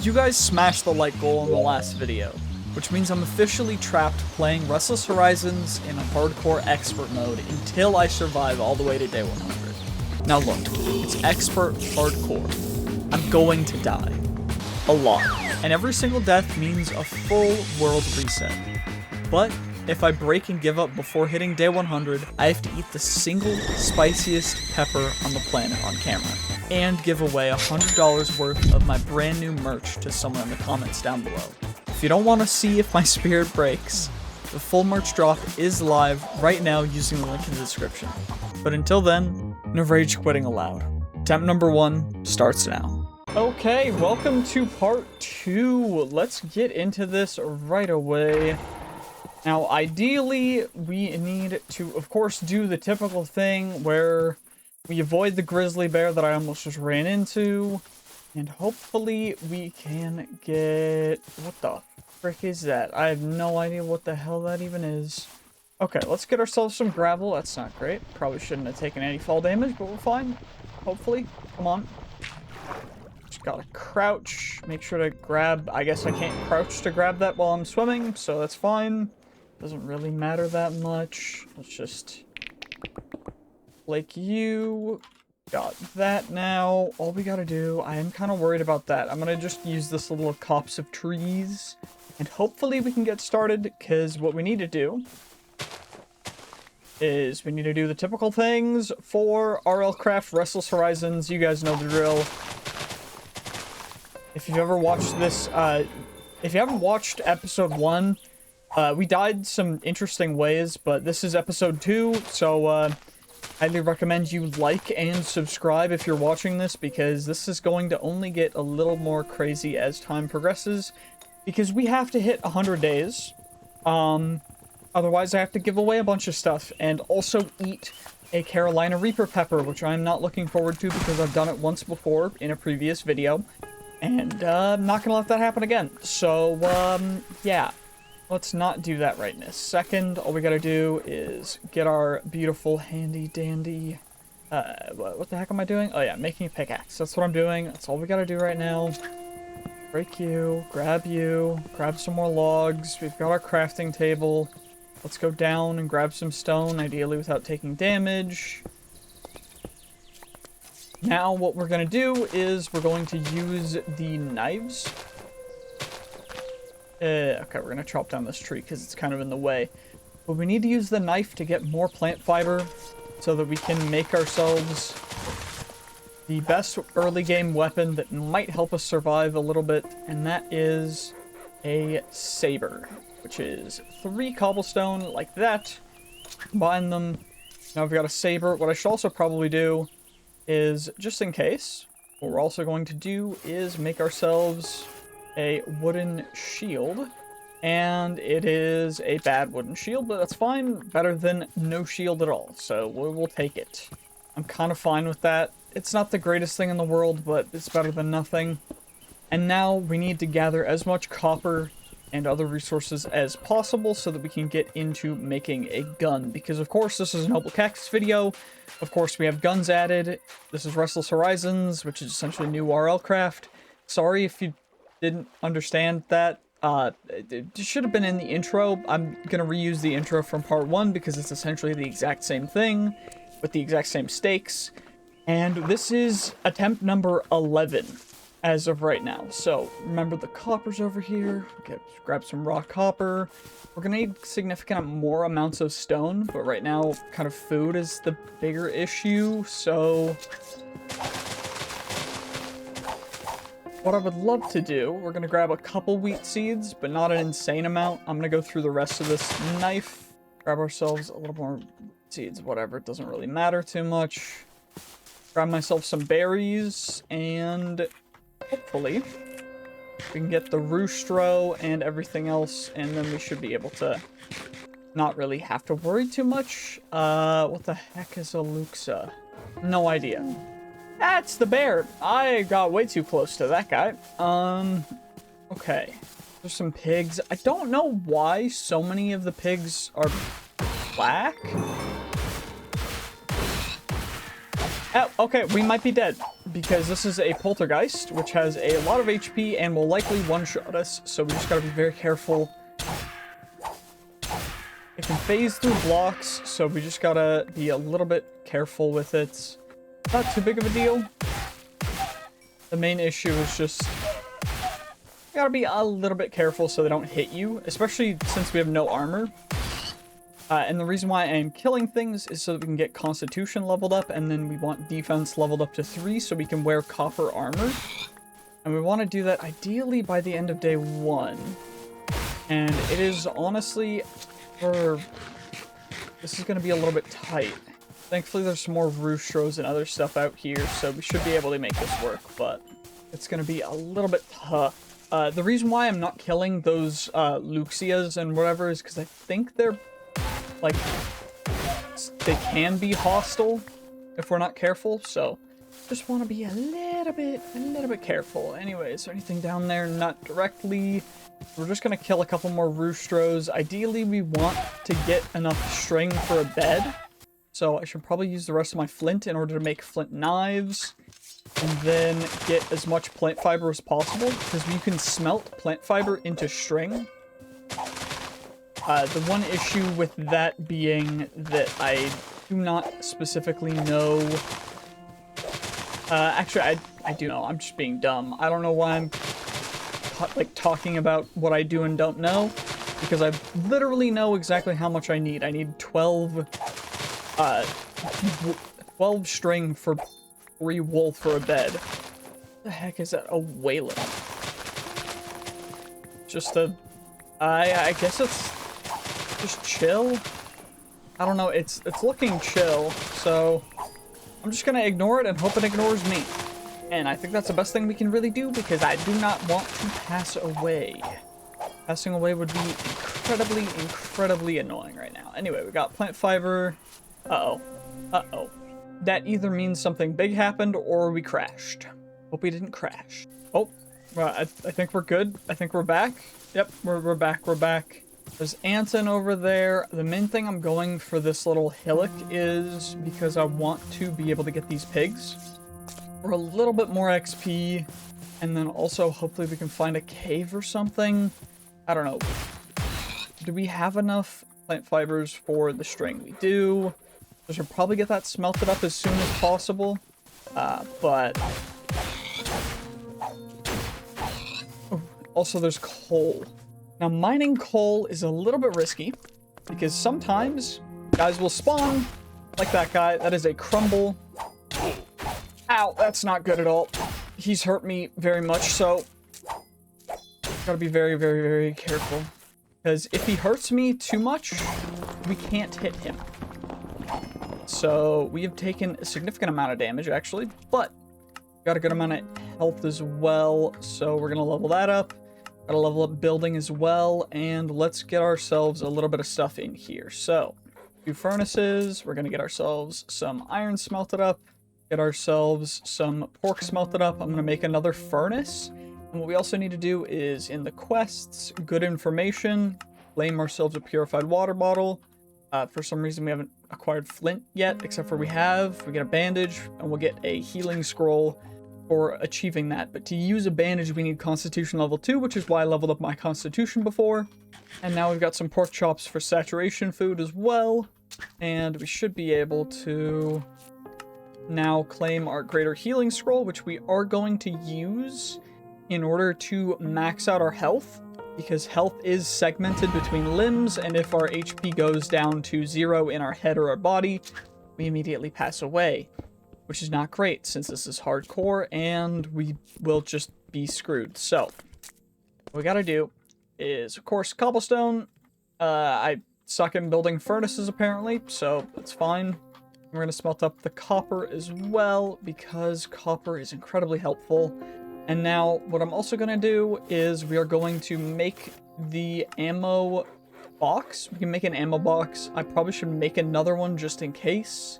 You guys smashed the like goal in the last video, which means I'm officially trapped playing Restless Horizons in a hardcore expert mode until I survive all the way to day 100. Now look, it's expert hardcore. I'm going to die. A lot. And every single death means a full world reset. But if I break and give up before hitting day 100, I have to eat the single spiciest pepper on the planet on camera, and give away $100 worth of my brand new merch to someone in the comments down below. If you don't want to see if my spirit breaks, the full merch drop is live right now using the link in the description. But until then, no rage quitting allowed. Attempt number 1 starts now. Okay, welcome to part 2. Let's get into this right away. Now, ideally, we need to, of course, do the typical thing where we avoid the grizzly bear that I almost just ran into, and hopefully we can get... What the frick is that? I have no idea what the hell that even is. Okay, let's get ourselves some gravel. That's not great. Probably shouldn't have taken any fall damage, but we're fine. Hopefully. Come on. Just gotta crouch. Make sure to grab... I guess I can't crouch to grab that while I'm swimming, so that's fine. Doesn't really matter that much. Let's just... like you. Got that now. All we gotta do... I am kind of worried about that. I'm gonna just use this little copse of trees. And hopefully we can get started, because what we need to do... is we need to do the typical things for RLCraft Restless Horizons. You guys know the drill. If you've ever watched this... if you haven't watched episode 1... we died some interesting ways, but this is episode 2, so, highly recommend you like and subscribe if you're watching this, because this is going to only get a little more crazy as time progresses, because we have to hit 100 days, otherwise I have to give away a bunch of stuff, and also eat a Carolina Reaper pepper, which I'm not looking forward to, because I've done it once before in a previous video, and, I'm not gonna let that happen again, so, yeah. Let's not do that right in a second. All we gotta do is get our beautiful handy dandy... what the heck am I doing? Oh yeah, making a pickaxe. That's what I'm doing. That's all we gotta do right now. Break you, grab some more logs. We've got our crafting table. Let's go down and grab some stone, ideally without taking damage. Now what we're gonna do is we're going to use the knives. Okay, we're gonna chop down this tree because it's kind of in the way. But we need to use the knife to get more plant fiber so that we can make ourselves the best early game weapon that might help us survive a little bit, and that is a saber, which is 3 cobblestone like that. Combine them. Now we've got a saber. What I should also probably do is, just in case, what we're also going to do is make ourselves a wooden shield, and it is a bad wooden shield, but that's fine. Better than no shield at all, so we'll take it. I'm kind of fine with that. It's not the greatest thing in the world, but it's better than nothing. And now we need to gather as much copper and other resources as possible so that we can get into making a gun, because of course this is a NobleCactus video. Of course we have guns added. This is Restless Horizons, which is essentially new RLCraft. Sorry if you didn't understand that. It should have been in the intro. I'm gonna reuse the intro from part 1 because it's essentially the exact same thing with the exact same stakes. And this is attempt number 11 as of right now. So remember, the copper's over here. Okay, grab some raw copper. We're gonna need significant more amounts of stone, but right now kind of food is the bigger issue, so what I would love to do, we're going to grab a couple wheat seeds, but not an insane amount. I'm going to go through the rest of this knife, grab ourselves a little more seeds, whatever, it doesn't really matter too much. Grab myself some berries, and hopefully we can get the roostro and everything else, and then we should be able to not really have to worry too much. What the heck is a luxa? No idea. That's the bear. I got way too close to that guy. Okay. There's some pigs. I don't know why so many of the pigs are black. Oh, okay, we might be dead. because this is a poltergeist, which has a lot of HP and will likely one-shot us, so we just gotta be very careful. It can phase through blocks, so we just gotta be a little bit careful with it. Not too big of a deal. The main issue is just you gotta be a little bit careful so they don't hit you, especially since we have no armor. And the reason why I am killing things is so that we can get Constitution leveled up, and then we want Defense leveled up to 3 so we can wear copper armor. And we want to do that ideally by the end of day 1. And it is honestly, this is going to be a little bit tight. Thankfully there's some more roostros and other stuff out here, so we should be able to make this work, but it's going to be a little bit tough. The reason why I'm not killing those Luxias and whatever is because I think they're like, they can be hostile if we're not careful, so just want to be a little bit careful. Anyway, is there anything down there? Not directly. We're just going to kill a couple more roostros. Ideally, we want to get enough string for a bed, so I should probably use the rest of my flint in order to make flint knives, and then get as much plant fiber as possible, because you can smelt plant fiber into string. The one issue with that being that I do not specifically know... actually, I do know. I'm just being dumb. I don't know why I'm like talking about what I do and don't know, because I literally know exactly how much I need. I need 12 string for 3 wool for a bed. What the heck is that? A whaler. Just a... I guess it's just chill. I don't know, it's looking chill, so I'm just gonna ignore it and hope it ignores me. And I think that's the best thing we can really do, because I do not want to pass away. Passing away would be incredibly annoying right now. Anyway, we got plant fiber. Uh-oh. That either means something big happened or we crashed. Hope we didn't crash. Oh, I think we're good. I think we're back. Yep, we're back. There's Anton over there. The main thing I'm going for this little hillock is because I want to be able to get these pigs for a little bit more XP, and then also hopefully we can find a cave or something. I don't know. Do we have enough plant fibers for the string? We do. I should probably get that smelted up as soon as possible, but... Oh, also there's coal. Now, mining coal is a little bit risky, because sometimes guys will spawn like that guy. That is a crumble. Ow, that's not good at all. He's hurt me very much, so gotta be very careful. Because if he hurts me too much, we can't hit him. So we have taken a significant amount of damage, actually, but got a good amount of health as well, so we're gonna level that up. Gotta level up building as well, and let's get ourselves a little bit of stuff in here. So, 2 furnaces, we're gonna get ourselves some iron smelted up, get ourselves some pork smelted up. I'm gonna make another furnace, and what we also need to do is, in the quests, good information, claim ourselves a purified water bottle. For some reason we haven't acquired flint yet, except for we have. We get a bandage, and we'll get a healing scroll for achieving that. But to use a bandage, we need Constitution level 2, which is why I leveled up my Constitution before. And now we've got some pork chops for saturation food as well. And we should be able to now claim our greater healing scroll, which we are going to use in order to max out our health, because health is segmented between limbs, and if our HP goes down to 0 in our head or our body, we immediately pass away. Which is not great, since this is hardcore, and we will just be screwed. So, what we gotta do is, of course, cobblestone. I suck in building furnaces, apparently, so that's fine. We're gonna smelt up the copper as well, because copper is incredibly helpful. And now, what I'm also gonna do is we are going to make the ammo box. We can make an ammo box. I probably should make another one just in case.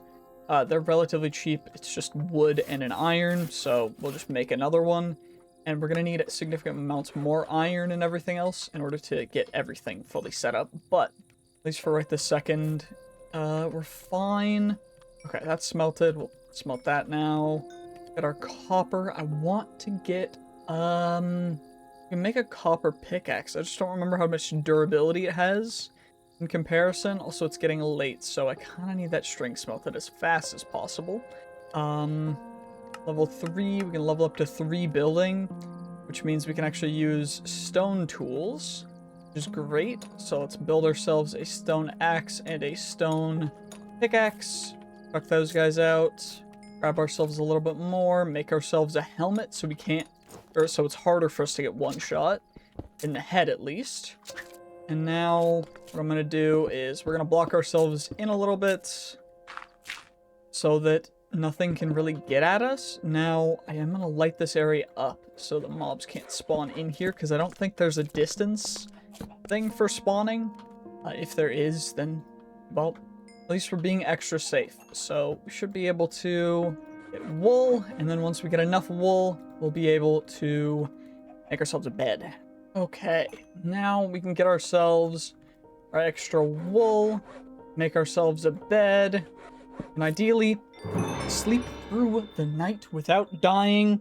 They're relatively cheap. It's just wood and an iron, so we'll just make another one. And we're going to need significant amounts more iron and everything else in order to get everything fully set up. But, at least for right this second, we're fine. Okay, that's smelted. We'll smelt that now. Get our copper. I want to get, we can make a copper pickaxe. I just don't remember how much durability it has in comparison. Also, it's getting late, so I kind of need that string smelted as fast as possible. Level 3, we can level up to 3 building, which means we can actually use stone tools, which is great. So let's build ourselves a stone axe and a stone pickaxe. Chuck those guys out. Grab ourselves a little bit more, make ourselves a helmet so we can't, or so it's harder for us to get one shot, in the head at least. And now, what I'm going to do is we're going to block ourselves in a little bit so that nothing can really get at us. Now, I am going to light this area up so the mobs can't spawn in here, because I don't think there's a distance thing for spawning. If there is, then, well, at least we're being extra safe. So we should be able to get wool, and then once we get enough wool, we'll be able to make ourselves a bed. Okay, now we can get ourselves our extra wool, make ourselves a bed, and ideally sleep through the night without dying.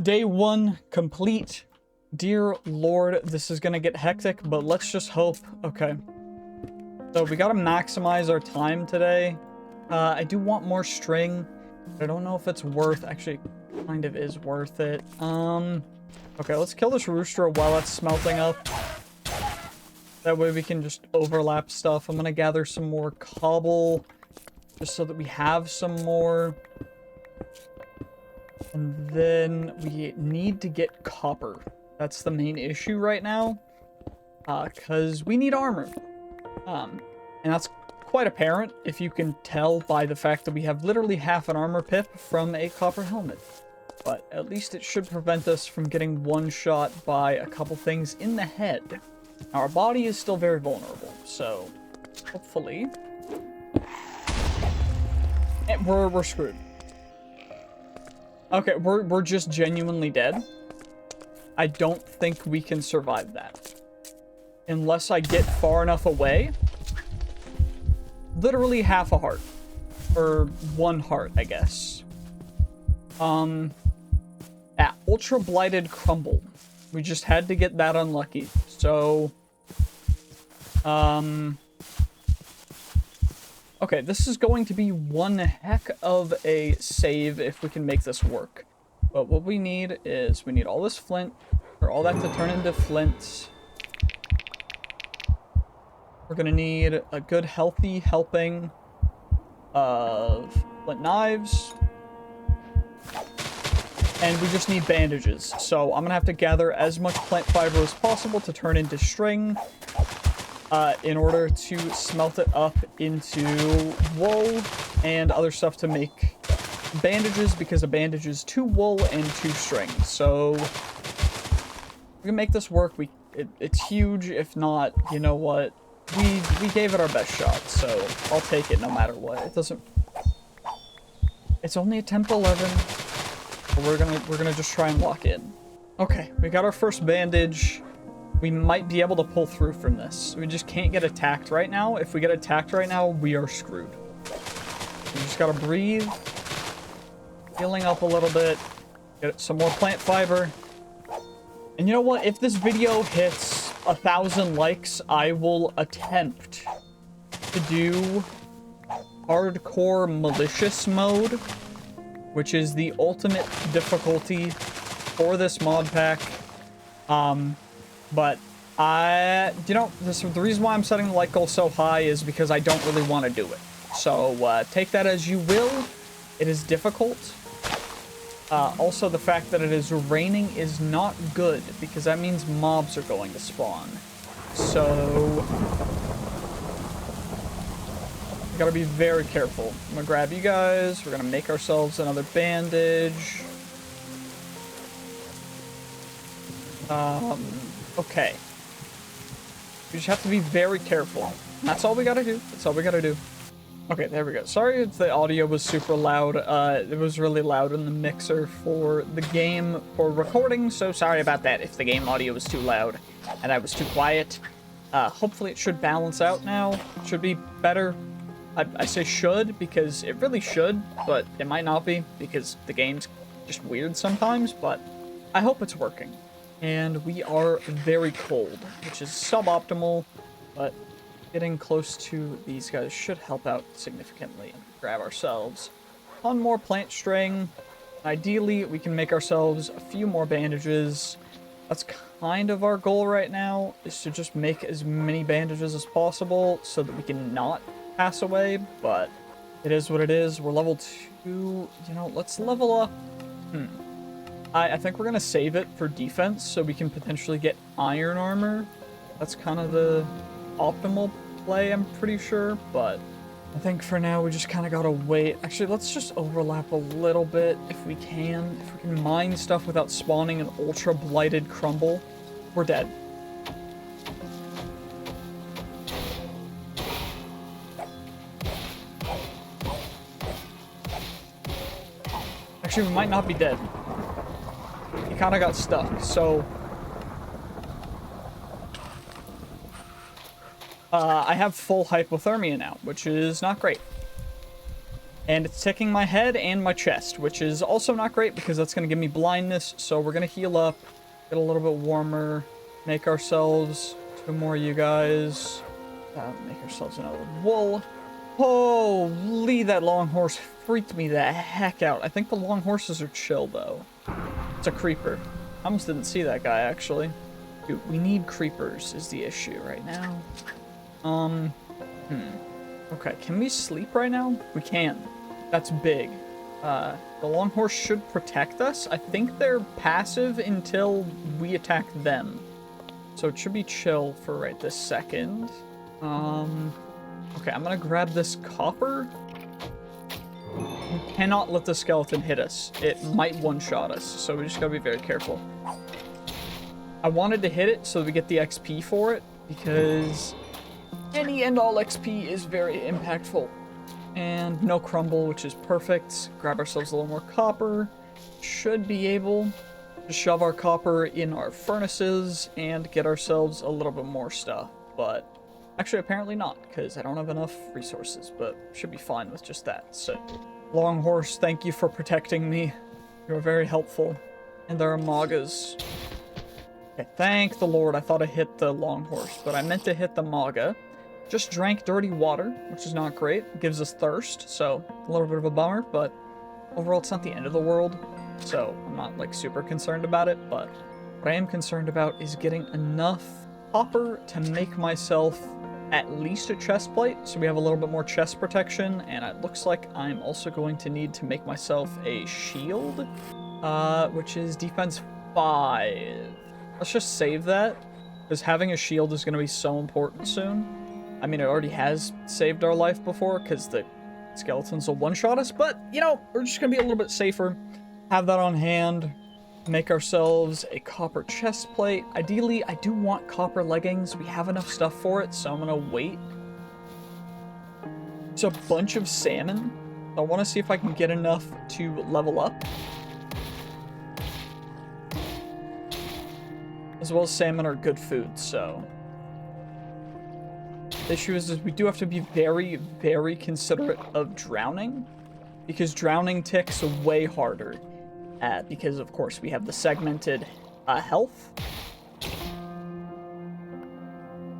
Day 1 complete. Dear Lord, this is gonna get hectic, but let's just hope. Okay. So we gotta maximize our time today. I do want more string, but I don't know if it's worth, actually, it kind of is worth it. Okay, let's kill this rooster while it's smelting up. That way we can just overlap stuff. I'm gonna gather some more cobble, just so that we have some more. And then we need to get copper. That's the main issue right now, because we need armor. And that's quite apparent if you can tell by the fact that we have literally half an armor pip from a copper helmet. But at least it should prevent us from getting one shot by a couple things in the head. Now, our body is still very vulnerable, so hopefully we're screwed. Okay, we're just genuinely dead. I don't think we can survive that unless I get far enough away. Literally half a heart. Or 1 heart, I guess. Ultra Blighted Crumble. We just had to get that unlucky. So, okay, this is going to be one heck of a save if we can make this work. But what we need is, we need all this flint, or all that to turn into flint. We're gonna need a good healthy helping of flint knives. And we just need bandages. So I'm gonna have to gather as much plant fiber as possible to turn into string in order to smelt it up into wool and other stuff to make bandages, because a bandage is 2 wool and 2 string. So we can make this work. It's huge. If not, you know what? We gave it our best shot, so I'll take it no matter what. It doesn't... It's only a temp 11. We're gonna just try and lock in. Okay, we got our first bandage. We might be able to pull through from this. We just can't get attacked right now. If we get attacked right now, we are screwed. We just gotta breathe. Healing up a little bit. Get some more plant fiber. And you know what? If this video hits 1,000 likes, I will attempt to do hardcore malicious mode, which is the ultimate difficulty for this mod pack. But you know, the reason why I'm setting the like goal so high is because I don't really want to do it. So take that as you will. It is difficult. Also, the fact that it is raining is not good, because that means mobs are going to spawn. So we gotta be very careful. I'm gonna grab you guys. We're gonna make ourselves another bandage. Okay. We just have to be very careful. That's all we gotta do. That's all we gotta do. Okay, there we go. Sorry if the audio was super loud. It was really loud in the mixer for the game for recording, so sorry about that if the game audio was too loud and I was too quiet. Hopefully it should balance out now. It should be better. I say should because it really should, but it might not be because the game's just weird sometimes, but I hope it's working. And we are very cold, which is suboptimal, but getting close to these guys should help out significantly. Grab ourselves one more plant string. Ideally, we can make ourselves a few more bandages. That's kind of our goal right now, is to just make as many bandages as possible so that we can not pass away, but it is what it is. We're level 2. You know, let's level up. I think we're going to save it for defense so we can potentially get iron armor. That's kind of the optimal play, I'm pretty sure, but I think for now we just kind of gotta wait. Actually, let's just overlap a little bit if we can. If we can mine stuff without spawning an ultra blighted crumble, we're dead. Actually, we might not be dead. He kind of got stuck, so I have full hypothermia now, which is not great. And it's ticking my head and my chest, which is also not great because that's going to give me blindness. So we're going to heal up, get a little bit warmer, make ourselves 2 more of you guys, make ourselves another wool. Holy, that long horse freaked me the heck out. I think the long horses are chill, though. It's a creeper. I almost didn't see that guy, actually. Dude, we need creepers is the issue right now. Okay, can we sleep right now? We can. That's big. The long horse should protect us. I think they're passive until we attack them. So it should be chill for right this second. Okay, I'm gonna grab this copper. We cannot let the skeleton hit us. It might one-shot us, so we just gotta be very careful. I wanted to hit it so that we get the XP for it, because any and all XP is very impactful. And no crumble, which is perfect. Grab ourselves a little more copper. Should be able to shove our copper in our furnaces and get ourselves a little bit more stuff. But actually, apparently not, because I don't have enough resources, but should be fine with just that. So, long horse, thank you for protecting me. You're very helpful. And there are magas. Okay, thank the Lord. I thought I hit the long horse, but I meant to hit the maga. Just drank dirty water, which is not great. It gives us thirst, so a little bit of a bummer, but overall it's not the end of the world, so I'm not like super concerned about it. But what I am concerned about is getting enough copper to make myself at least a chest plate, so we have a little bit more chest protection, and it looks like I'm also going to need to make myself a shield, which is defense 5. Let's just save that, because having a shield is going to be so important soon. I mean, it already has saved our life before, because the skeletons will one-shot us, but, you know, we're just going to be a little bit safer. Have that on hand. Make ourselves a copper chest plate. Ideally, I do want copper leggings. We have enough stuff for it, so I'm going to wait. It's a bunch of salmon. I want to see if I can get enough to level up. As well as salmon are good food, so the issue is we do have to be very, very considerate of drowning, because drowning ticks way harder, because of course we have the segmented health.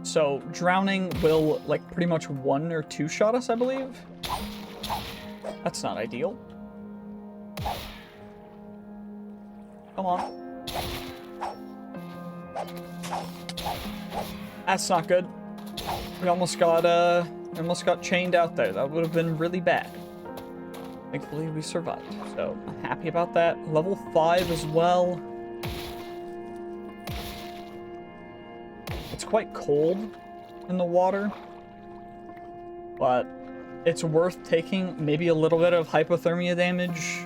So drowning will like pretty much 1 or 2 shot us, I believe. That's not ideal. Come on. That's not good. We almost got chained out there. That would have been really bad. Thankfully, we survived, so I'm happy about that. Level 5 as well. It's quite cold in the water, but it's worth taking maybe a little bit of hypothermia damage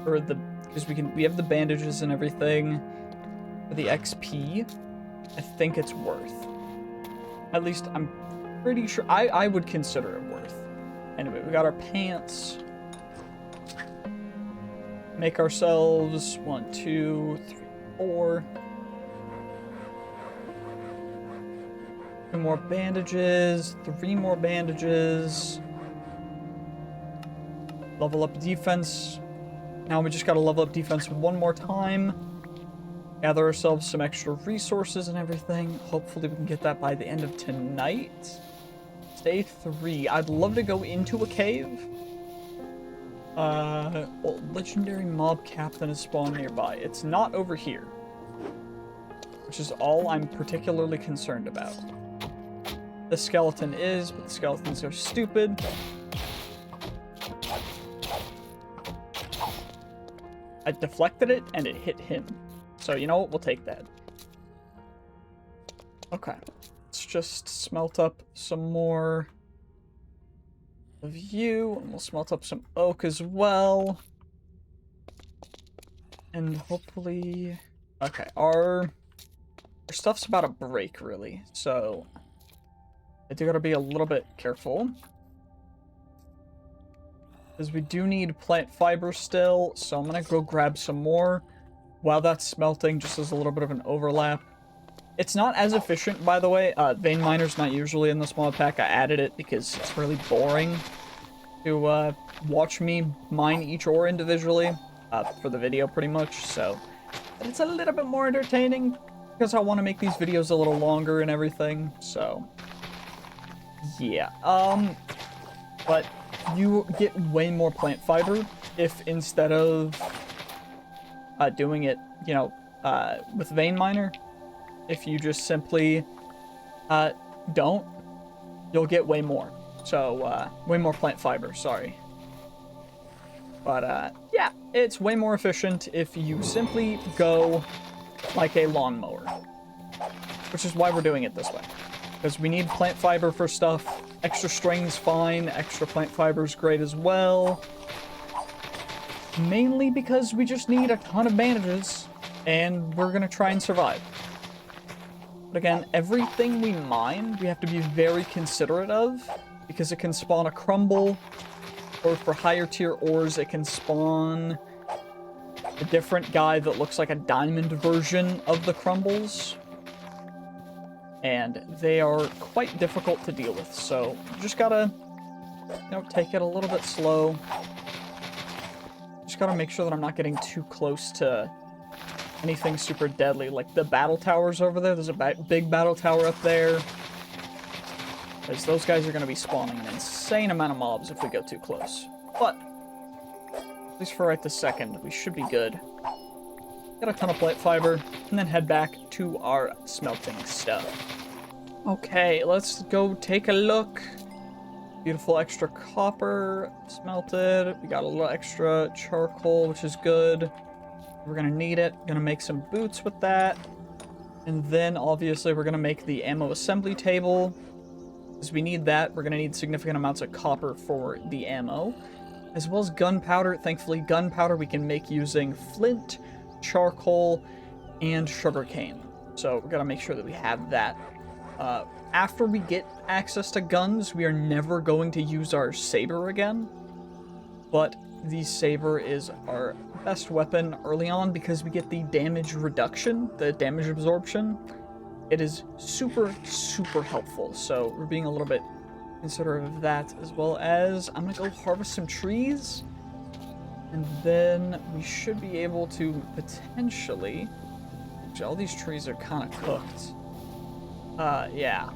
for the, because we have the bandages and everything. For the XP, I think it's worth. At least I'm pretty sure I would consider it worth. Anyway, we got our pants. Make ourselves 1, 2, 3, 4. 2 more bandages, 3 more bandages. Level up defense Now we just gotta level up defense one more time. Gather ourselves some extra resources and everything. Hopefully we can get that by the end of tonight. It's day 3. I'd love to go into a cave. Well, legendary mob captain is spawned nearby. It's not over here, which is all I'm particularly concerned about. The skeleton is, but the skeletons are stupid. I deflected it, and it hit him. So, you know what? We'll take that. Okay. Let's just smelt up some more of you, and we'll smelt up some oak as well. And hopefully... Okay, our stuff's about to break, really. So, I do gotta be a little bit careful. Because we do need plant fiber still, so I'm gonna go grab some more while that's smelting, just as a little bit of an overlap. It's not as efficient, by the way. Vein miner's not usually in this mod pack. I added it because it's really boring to watch me mine each ore individually for the video, pretty much. So, but it's a little bit more entertaining because I want to make these videos a little longer and everything. So, yeah. But you get way more plant fiber if instead of doing it, you know, with vein miner, if you just simply don't, you'll get way more. So, way more plant fiber, sorry. But, yeah, it's way more efficient if you simply go like a lawnmower. Which is why we're doing it this way. Because we need plant fiber for stuff. Extra string's fine, extra plant fiber's great as well. Mainly because we just need a ton of bandages, and we're gonna try and survive. But again, everything we mine, we have to be very considerate of, because it can spawn a crumble, or for higher tier ores, it can spawn a different guy that looks like a diamond version of the crumbles. And they are quite difficult to deal with, so you just gotta, you know, take it a little bit slow. Just gotta make sure that I'm not getting too close to anything super deadly, like the battle towers over there. There's a big battle tower up there. Because those guys are gonna be spawning an insane amount of mobs if we go too close. But, at least for right this second, we should be good. Get a ton of plant fiber, and then head back to our smelting stuff. Okay, let's go take a look. Beautiful extra copper smelted. We got a little extra charcoal, which is good. We're gonna need it. Gonna make some boots with that. And then, obviously, we're gonna make the ammo assembly table. Because we need that. We're gonna need significant amounts of copper for the ammo. As well as gunpowder. Thankfully, gunpowder we can make using flint, charcoal, and sugarcane. So we're gonna make sure that we have that. After we get access to guns, we are never going to use our saber again. But the saber is our best weapon early on because we get the damage reduction, the damage absorption. It is super, super helpful. So we're being a little bit considerate of that, as well as I'm gonna go harvest some trees. And then we should be able to potentially... Actually, all these trees are kind of cooked. Yeah.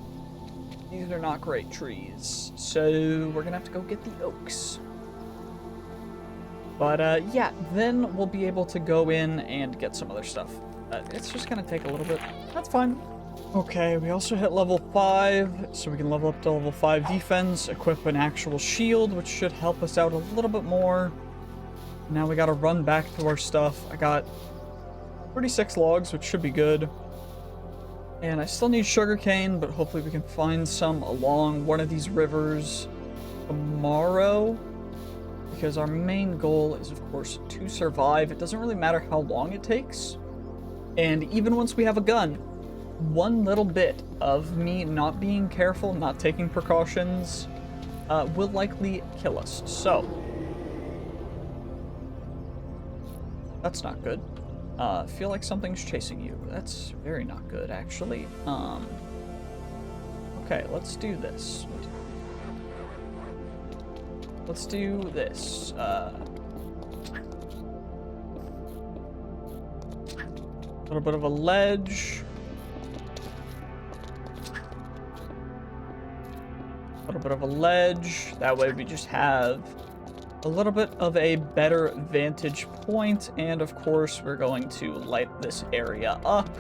These are not great trees. So we're gonna have to go get the oaks. But, yeah, then we'll be able to go in and get some other stuff. It's just gonna take a little bit. That's fine. Okay, we also hit level 5, so we can level up to level 5 defense, equip an actual shield, which should help us out a little bit more. Now we gotta run back to our stuff. I got 36 logs, which should be good. And I still need sugarcane, but hopefully we can find some along one of these rivers tomorrow. Because our main goal is, of course, to survive. It doesn't really matter how long it takes. And even once we have a gun, one little bit of me not being careful, not taking precautions, will likely kill us. So, that's not good. Feel like something's chasing you. That's very not good, actually. Okay, let's do this. Let's do this. A little bit of a ledge. A little bit of a ledge. That way we just have a little bit of a better vantage point. And of course, we're going to light this area up.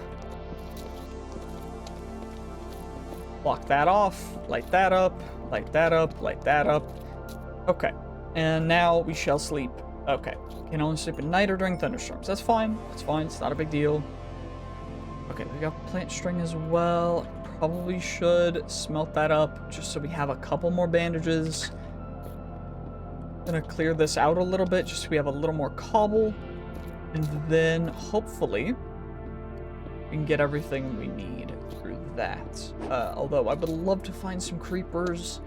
Block that off. Light that up. Light that up. Light that up. Okay. And now we shall sleep. Okay. Can only sleep at night or during thunderstorms. That's fine. That's fine. It's not a big deal. Okay, we got plant string as well. Probably should smelt that up just so we have a couple more bandages. Gonna clear this out a little bit just so we have a little more cobble. And then hopefully we can get everything we need through that. Although I would love to find some creepers.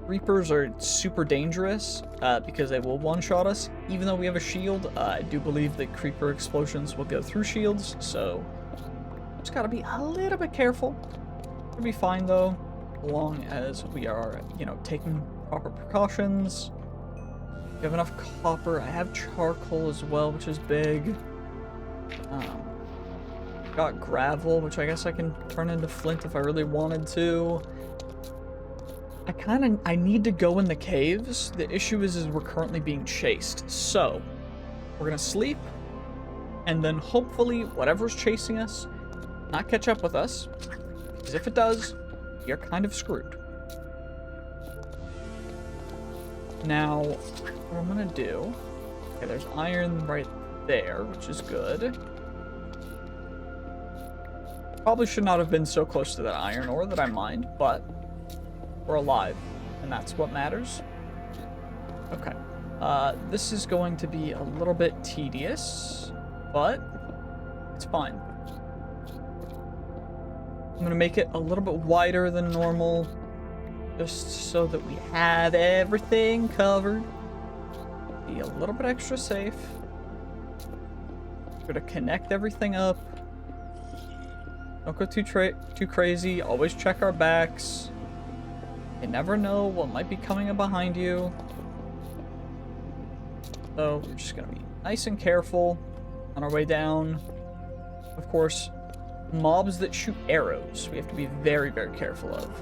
Creepers are super dangerous because they will one-shot us. Even though we have a shield, I do believe that creeper explosions will go through shields, so just gotta be a little bit careful. We'll be fine though, as long as we are, you know, taking proper precautions. We have enough copper. I have charcoal as well, which is big. Got gravel, which I guess I can turn into flint if I really wanted to. I need to go in the caves. The issue is we're currently being chased. So, we're gonna sleep, and then hopefully whatever's chasing us not catch up with us, because if it does, you're kind of screwed. Now, what I'm gonna do, okay, there's iron right there, which is good. Probably should not have been so close to that iron ore that I mined, but we're alive, and that's what matters. Okay, this is going to be a little bit tedious, but it's fine. I'm gonna make it a little bit wider than normal, just so that we have everything covered. Be a little bit extra safe. Gonna connect everything up. Don't go too crazy. Always check our backs. You never know what might be coming up behind you. So we're just gonna be nice and careful on our way down. Of course, mobs that shoot arrows, we have to be very, very careful of.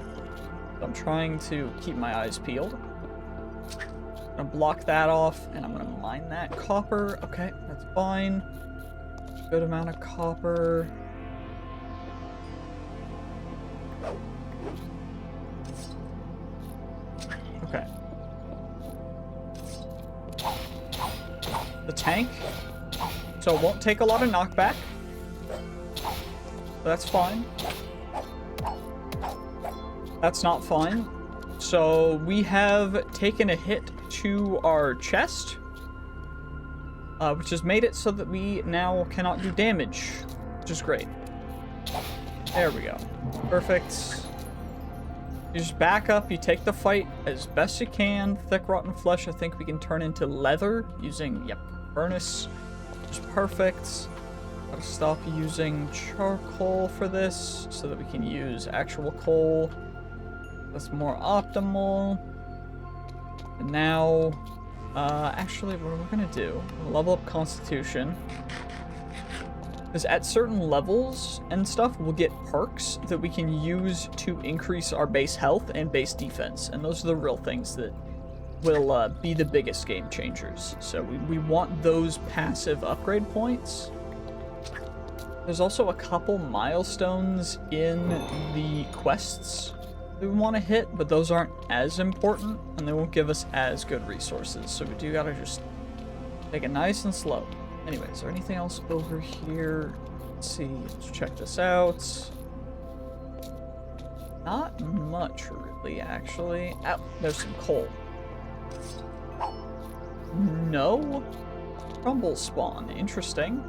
So I'm trying to keep my eyes peeled. I'm gonna block that off, and I'm gonna mine that copper. Okay, that's fine. Good amount of copper. Okay. The tank. So it won't take a lot of knockback. That's fine. That's not fine. So we have taken a hit to our chest, which has made it so that we now cannot do damage, which is great. There we go. Perfect. You just back up, you take the fight as best you can. Thick rotten flesh, I think we can turn into leather using, yep, furnace. Which is perfect. Gotta stop using charcoal for this so that we can use actual coal. That's more optimal. And now, actually, what we're gonna do, we'll level up Constitution. Because at certain levels and stuff, we'll get perks that we can use to increase our base health and base defense. And those are the real things that will be the biggest game changers. So we want those passive upgrade points. There's also a couple milestones in the quests that we want to hit, but those aren't as important, and they won't give us as good resources. So we do gotta just take it nice and slow. Anyway, is there anything else over here? Let's see. Let's check this out. Not much, really, actually. Oh, there's some coal. No crumble spawn. Interesting.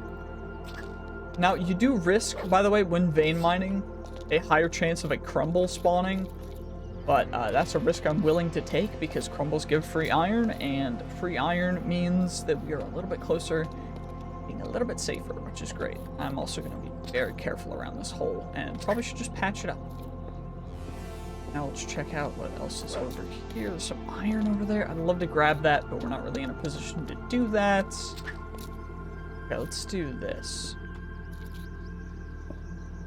Now, you do risk, by the way, when vein mining, a higher chance of a crumble spawning. But that's a risk I'm willing to take because crumbles give free iron, and free iron means that we are a little bit closer, being a little bit safer, which is great. I'm also going to be very careful around this hole, and probably should just patch it up. Now let's check out what else is over here. There's some iron over there. I'd love to grab that, but we're not really in a position to do that. Okay, let's do this.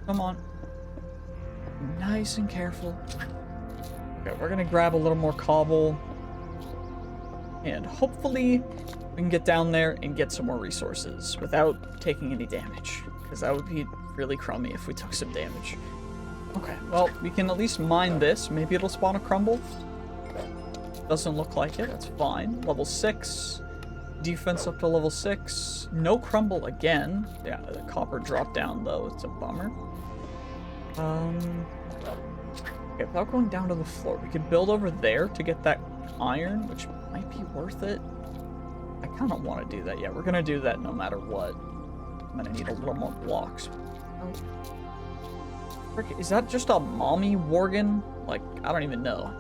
Come on. Nice and careful. Okay, we're gonna grab a little more cobble. And hopefully we can get down there and get some more resources without taking any damage. Because that would be really crummy if we took some damage. Okay, well, we can at least mine this. Maybe it'll spawn a crumble. Doesn't look like it. That's fine. Level 6. Defense up to level 6. No crumble again. Yeah, the copper dropped down, though. It's a bummer. Okay, without going down to the floor, we could build over there to get that iron, which might be worth it. I kind of want to do that. Yeah, we're going to do that no matter what. I'm going to need a little more blocks. Oh. Frick, is that just a mommy worgen? Like, I don't even know.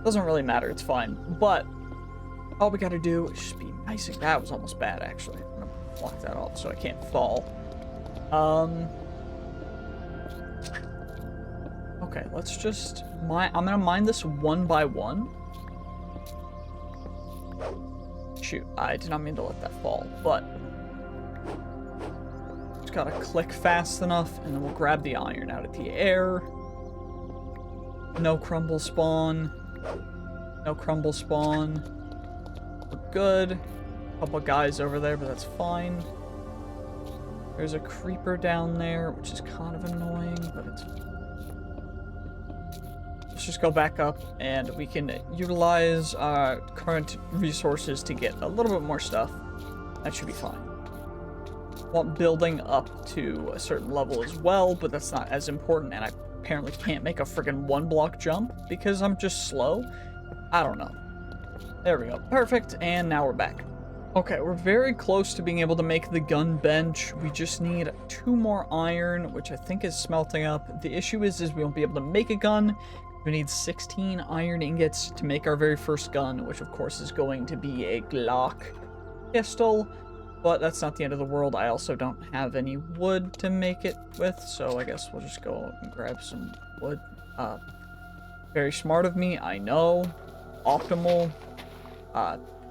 Doesn't really matter. It's fine. But all we got to do is just be nice. That was almost bad, actually. I'm going to block that off so I can't fall. Okay, let's just mine. I'm gonna mine this one by one. Shoot, I did not mean to let that fall, but just gotta click fast enough, and then we'll grab the iron out of the air. No crumble spawn. No crumble spawn. We're good. Couple guys over there, but that's fine. There's a creeper down there, which is kind of annoying, but it's fine. Let's just go back up, and we can utilize our current resources to get a little bit more stuff. That should be fine. Want building up to a certain level as well, but that's not as important, and I apparently can't make a friggin' one-block jump because I'm just slow. I don't know. There we go. Perfect, and now we're back. Okay, we're very close to being able to make the gun bench. We just need 2 more iron, which I think is smelting up. The issue is we won't be able to make a gun. We need 16 iron ingots to make our very first gun, which of course is going to be a Glock pistol, but that's not the end of the world. I also don't have any wood to make it with, so I guess we'll just go and grab some wood. Very smart of me, I know. Optimal.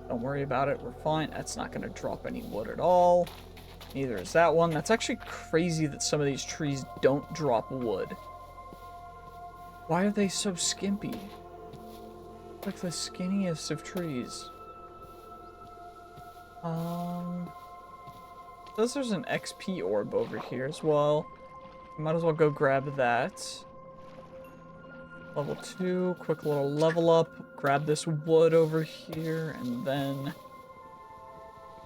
Don't worry about it, we're fine. That's not going to drop any wood at all. Neither is that one. That's actually crazy that some of these trees don't drop wood. Why are they so skimpy? Like the skinniest of trees. Says there's an XP orb over here as well. Might as well go grab that. Level 2, quick little level up. Grab this wood over here, and then...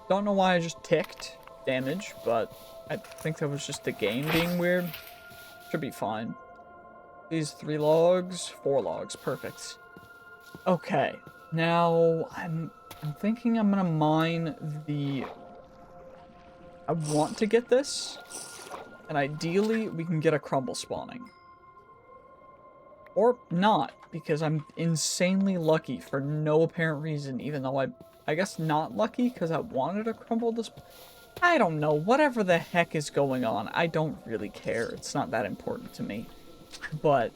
Don't know why I just ticked damage, but I think that was just the game being weird. Should be fine. These 3 logs, 4 logs, perfect. Okay, now I'm thinking I'm gonna mine the... I want to get this, and ideally we can get a crumble spawning. Or not, because I'm insanely lucky for no apparent reason, even though I guess not lucky because I wanted a crumble to I don't know, whatever the heck is going on, I don't really care. It's not that important to me. But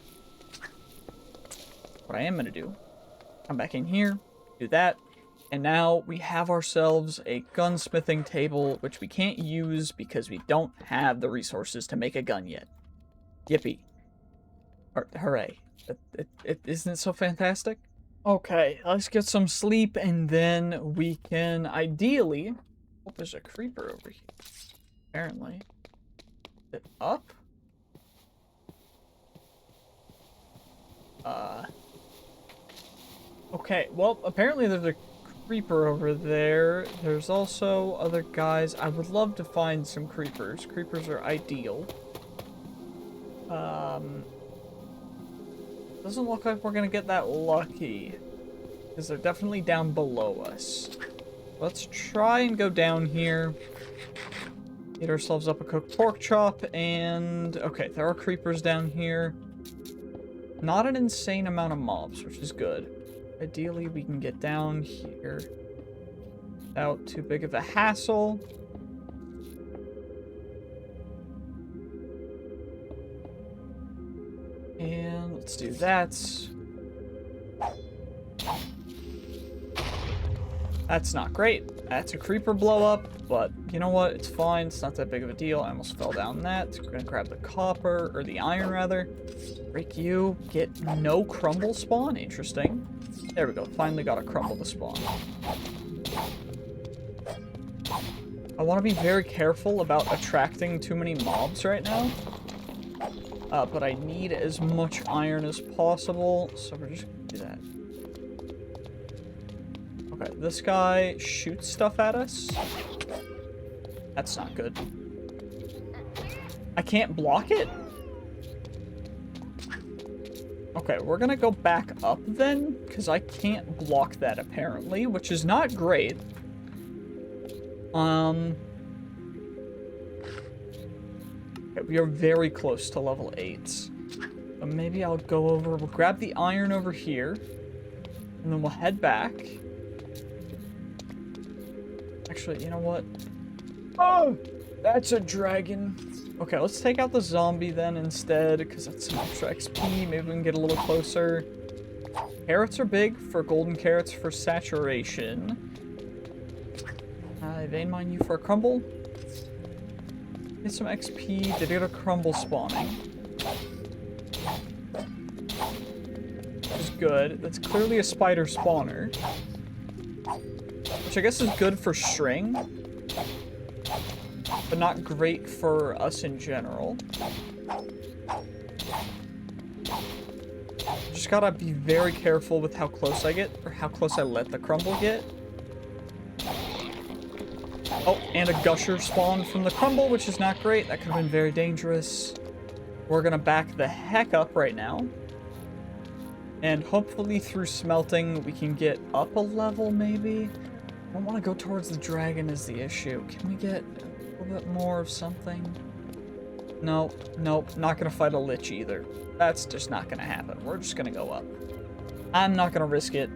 what I am going to do, come back in here, do that, and now we have ourselves a gunsmithing table, which we can't use because we don't have the resources to make a gun yet. Yippee. Hooray. Isn't it so fantastic? Okay, let's get some sleep, and then we can ideally... Oh, there's a creeper over here. Apparently. Is it up? Okay, well, apparently there's a creeper over there. There's also other guys. I would love to find some creepers. Creepers are ideal. Doesn't look like we're gonna get that lucky, because they're definitely down below us. Let's try and go down here. Get ourselves up a cooked pork chop, and... Okay, there are creepers down here. Not an insane amount of mobs, which is good. Ideally, we can get down here without too big of a hassle. And let's do that. That's not great. That's a creeper blow up, but you know what? It's fine. It's not that big of a deal. I almost fell down that. We're gonna grab the copper, or the iron rather. Break you. Get no crumble spawn. Interesting. There we go. Finally got a crumble to spawn. I want to be very careful about attracting too many mobs right now. But I need as much iron as possible, so we're just gonna do that. Okay, this guy shoots stuff at us. That's not good. I can't block it? Okay, we're gonna go back up then, because I can't block that apparently, which is not great. Okay, we are very close to level 8. But maybe I'll go over, we'll grab the iron over here, and then we'll head back. Actually, you know what? Oh, that's a dragon. Okay, let's take out the zombie then instead, because that's some extra XP. Maybe we can get a little closer. Carrots are big for golden carrots for saturation. I vein mine you for a crumble. Get some XP to get a crumble spawning. Which is good. That's clearly a spider spawner. Which I guess is good for string. But not great for us in general. Just gotta be very careful with how close I get, or how close I let the crumble get. Oh, and a gusher spawned from the crumble, which is not great. That could have been very dangerous. We're gonna back the heck up right now. And hopefully through smelting, we can get up a level, maybe? I don't want to go towards the dragon is the issue. Can we get a little bit more of something? No, nope, not gonna fight a lich either. That's just not gonna happen. We're just gonna go up. I'm not gonna risk it.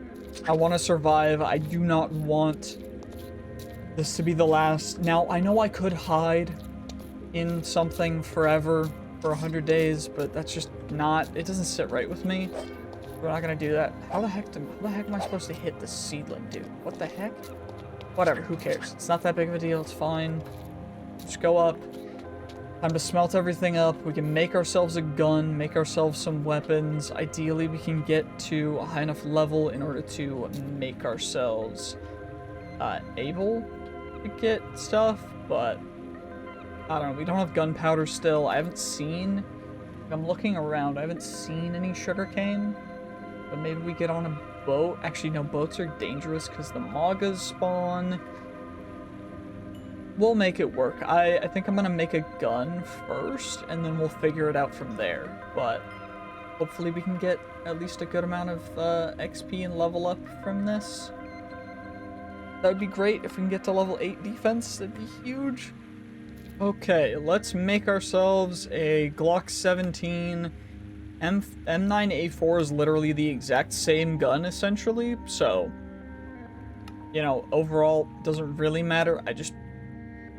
I want to survive. I do not want this to be the last. Now, I know I could hide in something forever for 100 days, but that's just not, it doesn't sit right with me. We're not gonna do that. How the heck am I supposed to hit the seedling, dude? What the heck? Whatever, who cares? It's not that big of a deal, it's fine. Just go up. Time to smelt everything up. We can make ourselves a gun, make ourselves some weapons. Ideally, we can get to a high enough level in order to make ourselves able to get stuff, but I don't know. We don't have gunpowder still. I haven't seen, I'm looking around, I haven't seen any sugarcane, but maybe we get on a boat. Actually, no, boats are dangerous because the Magas spawn. We'll make it work. I think I'm gonna make a gun first, and then we'll figure it out from there. But hopefully we can get at least a good amount of XP and level up from this. That would be great if we can get to level 8 defense. That'd be huge. Okay, let's make ourselves a Glock 17. M9A4 is literally the exact same gun, essentially. So, you know, overall, doesn't really matter. I just...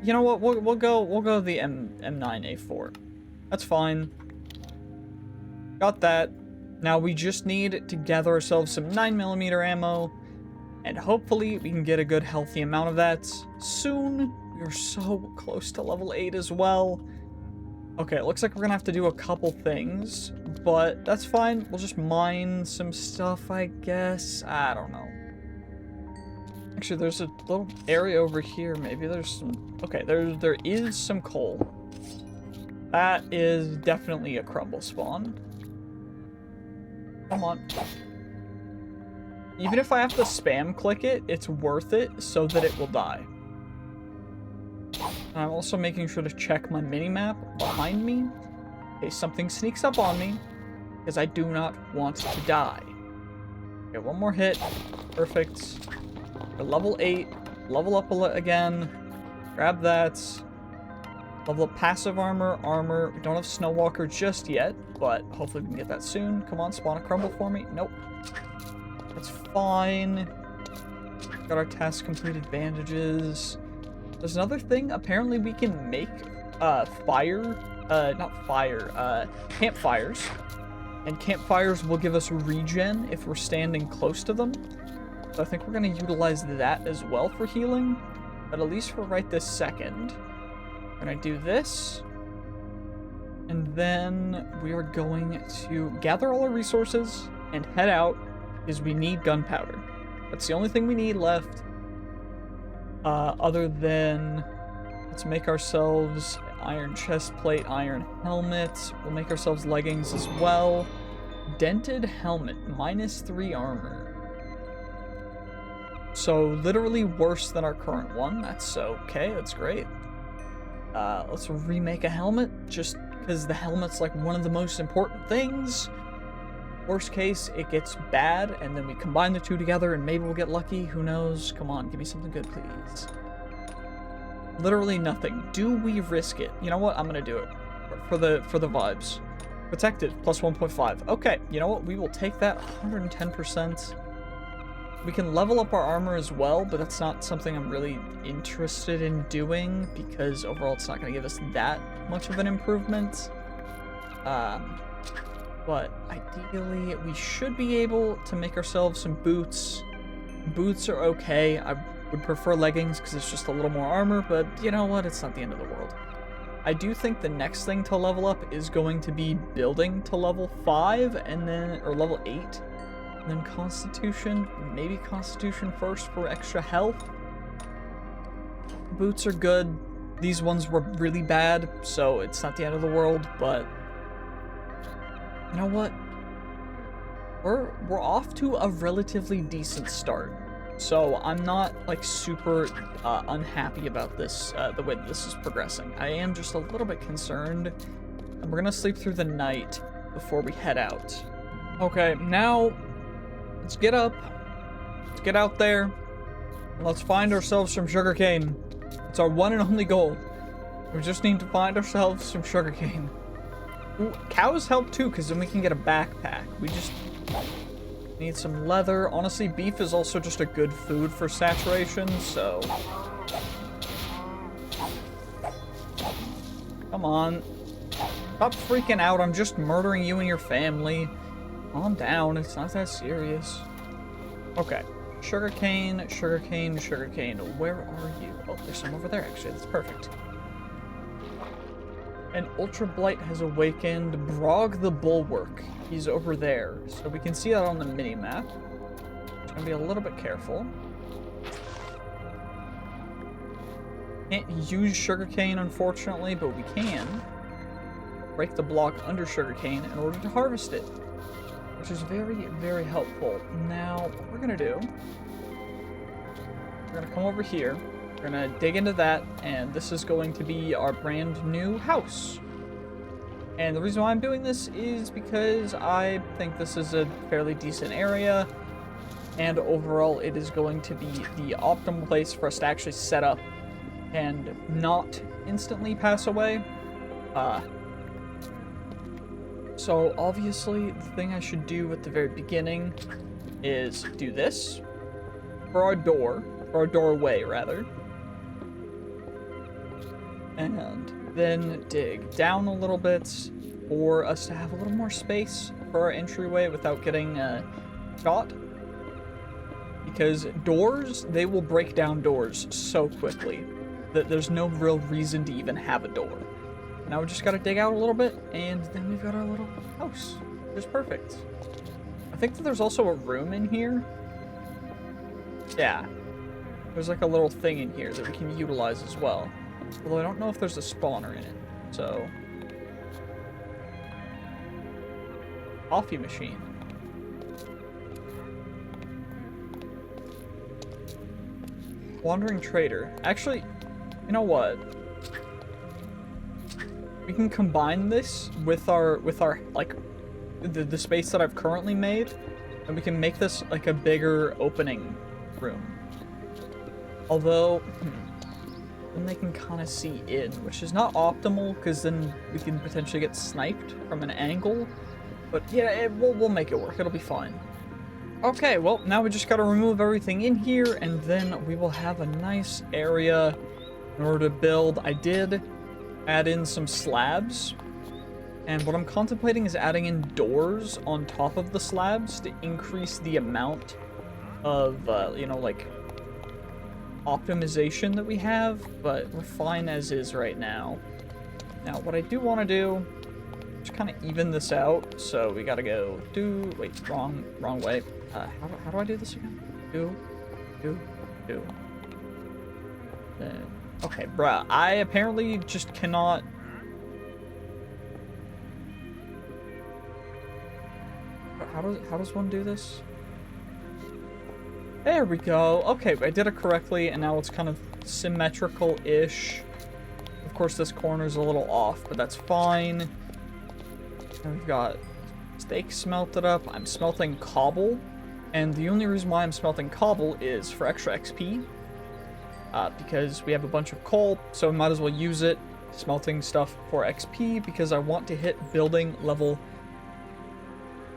You know what? We'll go the M9A4. That's fine. Got that. Now we just need to gather ourselves some 9mm ammo, and hopefully we can get a good healthy amount of that soon. We're so close to level 8 as well. Okay, it looks like we're gonna have to do a couple things, but that's fine. We'll just mine some stuff, I guess. I don't know. Actually, there's a little area over here. Maybe there's some... Okay, there is some coal. That is definitely a crumble spawn. Come on. Even if I have to spam click it, it's worth it so that it will die. I'm also making sure to check my mini-map behind me in case something sneaks up on me, because I do not want to die. Okay, one more hit. Perfect. We're level 8. Level up again. Grab that. Level up passive armor. We don't have Snowwalker just yet, but hopefully we can get that soon. Come on, spawn a crumble for me. Nope. That's fine. Got our task completed bandages. There's another thing. Apparently we can make campfires. And campfires will give us regen if we're standing close to them. So I think we're going to utilize that as well for healing, but at least for right this second. We're going to do this, and then we are going to gather all our resources and head out, because we need gunpowder. That's the only thing we need left. Other than, let's make ourselves iron chest plate, iron helmet. We'll make ourselves leggings as well. Dented helmet, -3 armor. So literally worse than our current one. That's okay, that's great. Let's remake a helmet, just because the helmet's like one of the most important things. Worst case, it gets bad, and then we combine the two together, and maybe we'll get lucky. Who knows? Come on, give me something good, please. Literally nothing. Do we risk it? You know what? I'm gonna do it for the vibes. Protected +1.5. Okay, you know what? We will take that 110%. We can level up our armor as well, but that's not something I'm really interested in doing, because overall it's not going to give us that much of an improvement. But ideally, we should be able to make ourselves some boots. Boots are okay. I would prefer leggings because it's just a little more armor, but you know what? It's not the end of the world. I do think the next thing to level up is going to be building to level 5, and then, or level 8. And then Constitution, maybe Constitution first for extra health. Boots are good. These ones were really bad, so it's not the end of the world, but you know what? We're off to a relatively decent start. So I'm not like super unhappy about this, the way this is progressing. I am just a little bit concerned, and we're gonna sleep through the night before we head out. Okay, now let's get up, let's get out there, and let's find ourselves some sugarcane. It's our one and only goal. We just need to find ourselves some sugarcane. Ooh, cows help too, because then we can get a backpack. We just need some leather. Honestly, beef is also just a good food for saturation, so come on. Stop freaking out. I'm just murdering you and your family. Calm down. It's not that serious. Okay. Sugarcane, sugarcane, sugarcane. Where are you? Oh, there's some over there, actually. That's perfect. An Ultra Blight has awakened. Brog the Bulwark. He's over there. So we can see that on the mini-map. Just gonna be a little bit careful. Can't use sugarcane, unfortunately, but we can break the block under sugarcane in order to harvest it, which is very, very helpful. Now, what we're gonna do, we're gonna come over here, we're gonna dig into that, and this is going to be our brand new house. And the reason why I'm doing this is because I think this is a fairly decent area, and overall it is going to be the optimal place for us to actually set up and not instantly pass away. So obviously the thing I should do at the very beginning is do this for our door, or our doorway rather, and then dig down a little bit for us to have a little more space for our entryway without getting shot. Because doors, they will break down doors so quickly that there's no real reason to even have a door. Now we just gotta dig out a little bit, and then we've got our little house, which is perfect. I think that there's also a room in here. Yeah. There's like a little thing in here that we can utilize as well. Although I don't know if there's a spawner in it, so. Coffee machine. Wandering trader. Actually, you know what? We can combine this with our like the space that I've currently made, and we can make this like a bigger opening room. Although then they can kind of see in, which is not optimal because then we can potentially get sniped from an angle. But yeah, we'll make it work. It'll be fine. Okay, well now we just gotta remove everything in here, and then we will have a nice area in order to build. I did add in some slabs, and what I'm contemplating is adding in doors on top of the slabs to increase the amount of, you know, like, optimization that we have, but we're fine as is right now. Now, what I do want to do, just kind of even this out, so we gotta go wait, wrong way. How do I do this again? Do. Okay, bruh, I apparently just cannot... How does one do this? There we go. Okay, I did it correctly, and now it's kind of symmetrical-ish. Of course, this corner's a little off, but that's fine. And we've got steak smelted up. I'm smelting cobble, and the only reason why I'm smelting cobble is for extra XP. Because we have a bunch of coal, so I might as well use it smelting stuff for XP, because I want to hit building level.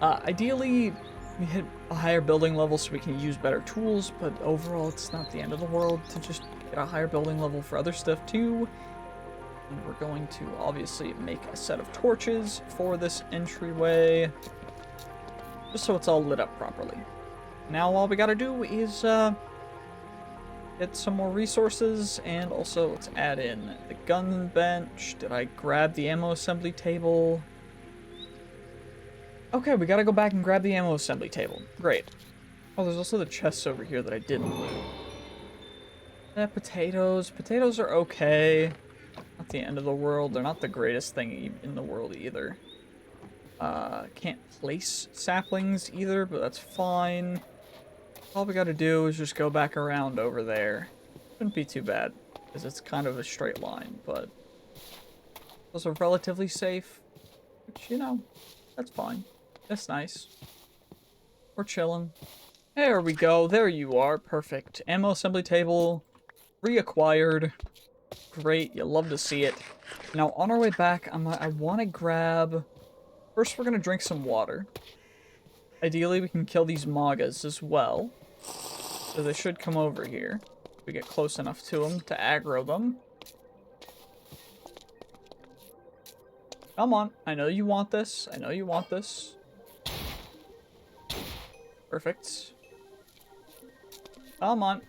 Ideally, we hit a higher building level so we can use better tools, but overall it's not the end of the world to just get a higher building level for other stuff too. And we're going to obviously make a set of torches for this entryway, just so it's all lit up properly. Now all we gotta do is get some more resources, and also let's add in the gun bench. Did I grab the ammo assembly table? Okay, we gotta go back and grab the ammo assembly table. Great. Oh, there's also the chests over here that I didn't loot. Potatoes. Potatoes are okay. Not the end of the world. They're not the greatest thing in the world either. Can't place saplings either, but that's fine. All we gotta do is just go back around over there. Shouldn't be too bad, because it's kind of a straight line, but those are relatively safe, which, you know, that's fine. That's nice. We're chilling. There we go. There you are. Perfect. Ammo assembly table reacquired. Great. You love to see it. Now, on our way back, I want to grab... First, we're going to drink some water. Ideally, we can kill these Magas as well. So they should come over here. If we get close enough to them to aggro them. Come on. I know you want this. I know you want this. Perfect. Come on.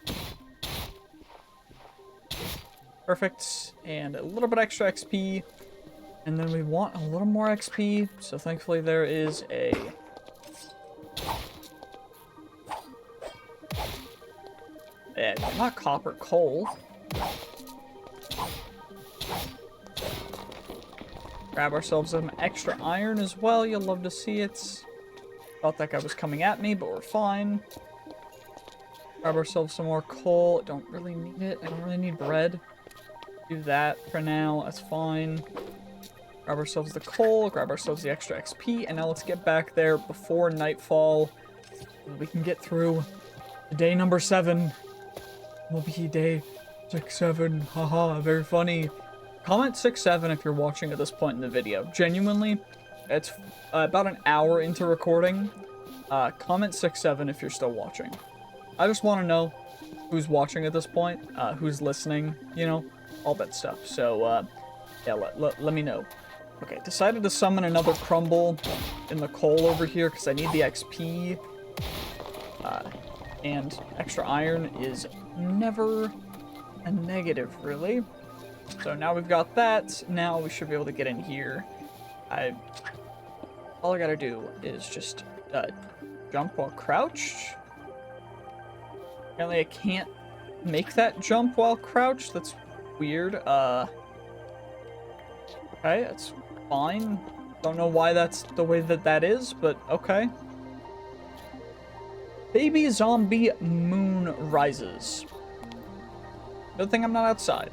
Perfect. And a little bit extra XP. And then we want a little more XP. So thankfully there is a... Yeah, not copper, coal. Grab ourselves some extra iron as well. You'll love to see it. Thought that guy was coming at me, but we're fine. Grab ourselves some more coal. Don't really need it. I don't really need bread. Do that for now. That's fine. Grab ourselves the coal. Grab ourselves the extra XP. And now let's get back there before nightfall. We can get through to day number 7. Will be day 6-7. Haha, very funny. Comment 6-7 if you're watching at this point in the video. Genuinely, it's about an hour into recording. Comment 6-7 if you're still watching. I just want to know who's watching at this point, who's listening, you know, all that stuff. So, yeah, let me know. Okay, decided to summon another crumble in the coal over here because I need the XP. And extra iron is never a negative, really. So now we've got that. Now we should be able to get in here. All I gotta do is just jump while crouched. Apparently I can't make that jump while crouched. That's weird. Okay, that's fine. Don't know why that's the way that is, but okay. Baby zombie moon rises. Good thing I'm not outside.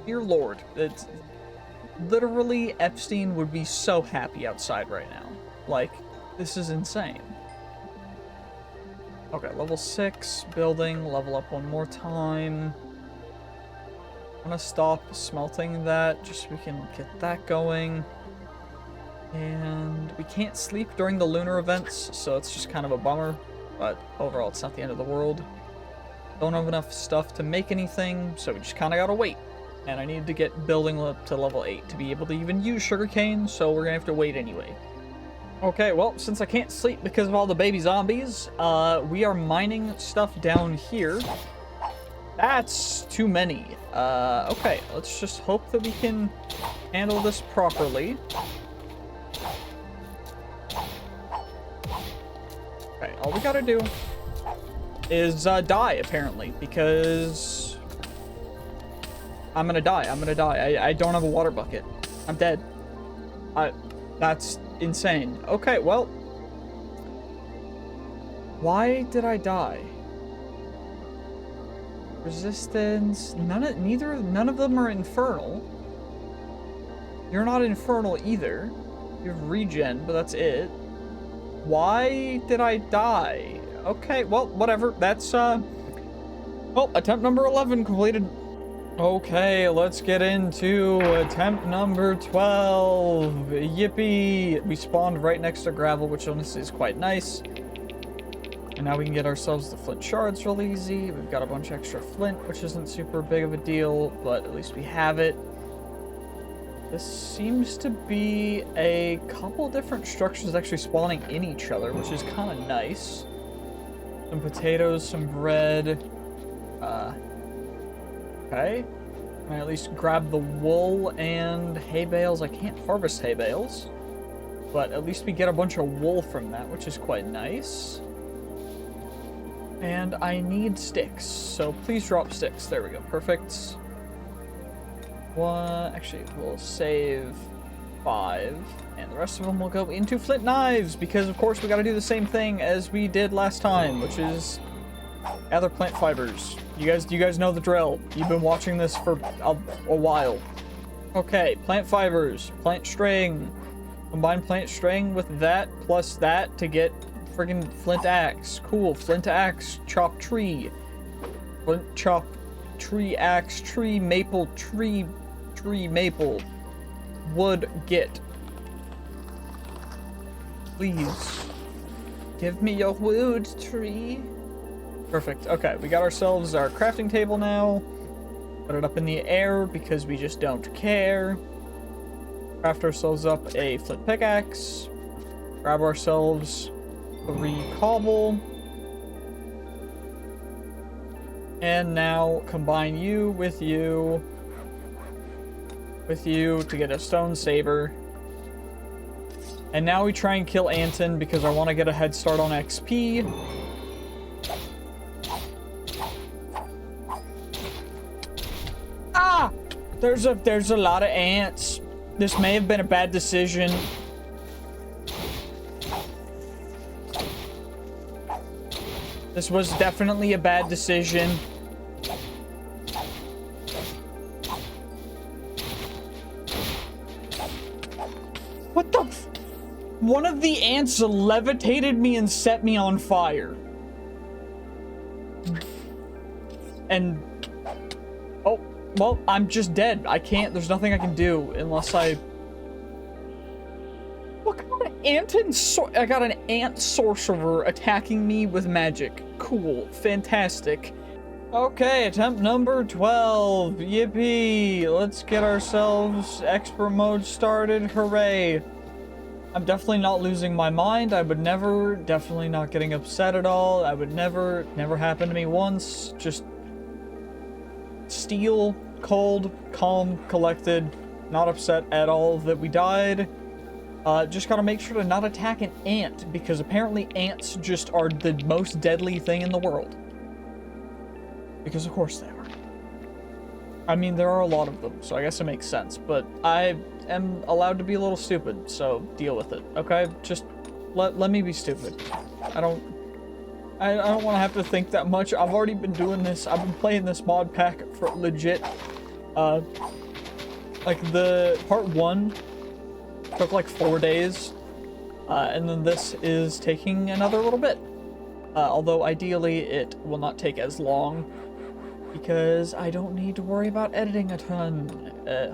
Dear Lord, it's literally Epstein would be so happy outside right now. Like, this is insane. Okay, level 6, building, level up one more time. I'm gonna stop smelting that just so we can get that going. And we can't sleep during the lunar events, so it's just kind of a bummer. But overall, it's not the end of the world. Don't have enough stuff to make anything, so we just kind of gotta wait. And I need to get building up to level 8 to be able to even use sugarcane, so we're gonna have to wait anyway. Okay, well, since I can't sleep because of all the baby zombies, we are mining stuff down here. That's too many. Okay, let's just hope that we can handle this properly. Okay, all we gotta do is die, apparently, because I'm gonna die. I'm gonna die. I don't have a water bucket. I'm dead. That's insane. Okay, well, why did I die? Resistance. None of them are infernal. You're not infernal either. You have regen, but that's it. Why did I die? Okay, well, whatever. That's well, attempt number 11 completed. Okay, let's get into attempt number 12. Yippee! We spawned right next to gravel, which honestly is quite nice. And now we can get ourselves the flint shards real easy. We've got a bunch of extra flint, which isn't super big of a deal, but at least we have it. This seems to be a couple different structures actually spawning in each other, which is kind of nice. Some potatoes, some bread. Okay. I at least grab the wool and hay bales. I can't harvest hay bales, but at least we get a bunch of wool from that, which is quite nice. And I need sticks, so please drop sticks. There we go, perfect. One, actually, we'll save 5, and the rest of them will go into flint knives, because of course we gotta do the same thing as we did last time, which is gather plant fibers. You guys know the drill. You've been watching this for a while. Okay, plant fibers, plant string. Combine plant string with that plus that to get friggin' flint axe. Cool, flint axe, chop tree. Flint chop tree axe, tree maple, tree maple. Wood get. Please. Give me your wood, tree. Perfect. Okay, we got ourselves our crafting table now. Put it up in the air because we just don't care. Craft ourselves up a flint pickaxe. Grab ourselves 3 cobble. And now combine you with you to get a stone saber. And now we try and kill Anton because I want to get a head start on XP. Ah! There's a lot of ants. This may have been a bad decision. This was definitely a bad decision. What the f- One of the ants levitated me and set me on fire. And... oh, well, I'm just dead. I can't, there's nothing I can do unless I... What kind of I got an ant sorcerer attacking me with magic. Cool. Fantastic. Okay, attempt number 12. Yippee! Let's get ourselves expert mode started. Hooray! I'm definitely not losing my mind. I would never, definitely not getting upset at all. I would never happened to me once. Just still, cold, calm, collected, not upset at all that we died. Just gotta make sure to not attack an ant, because apparently ants just are the most deadly thing in the world. Because of course they are. I mean, there are a lot of them, so I guess it makes sense, but I am allowed to be a little stupid, so deal with it, okay? Just let me be stupid. I don't want to have to think that much. I've already been doing this. I've been playing this mod pack for legit, like the part 1 took like 4 days, and then this is taking another little bit. Although ideally it will not take as long, because I don't need to worry about editing a ton,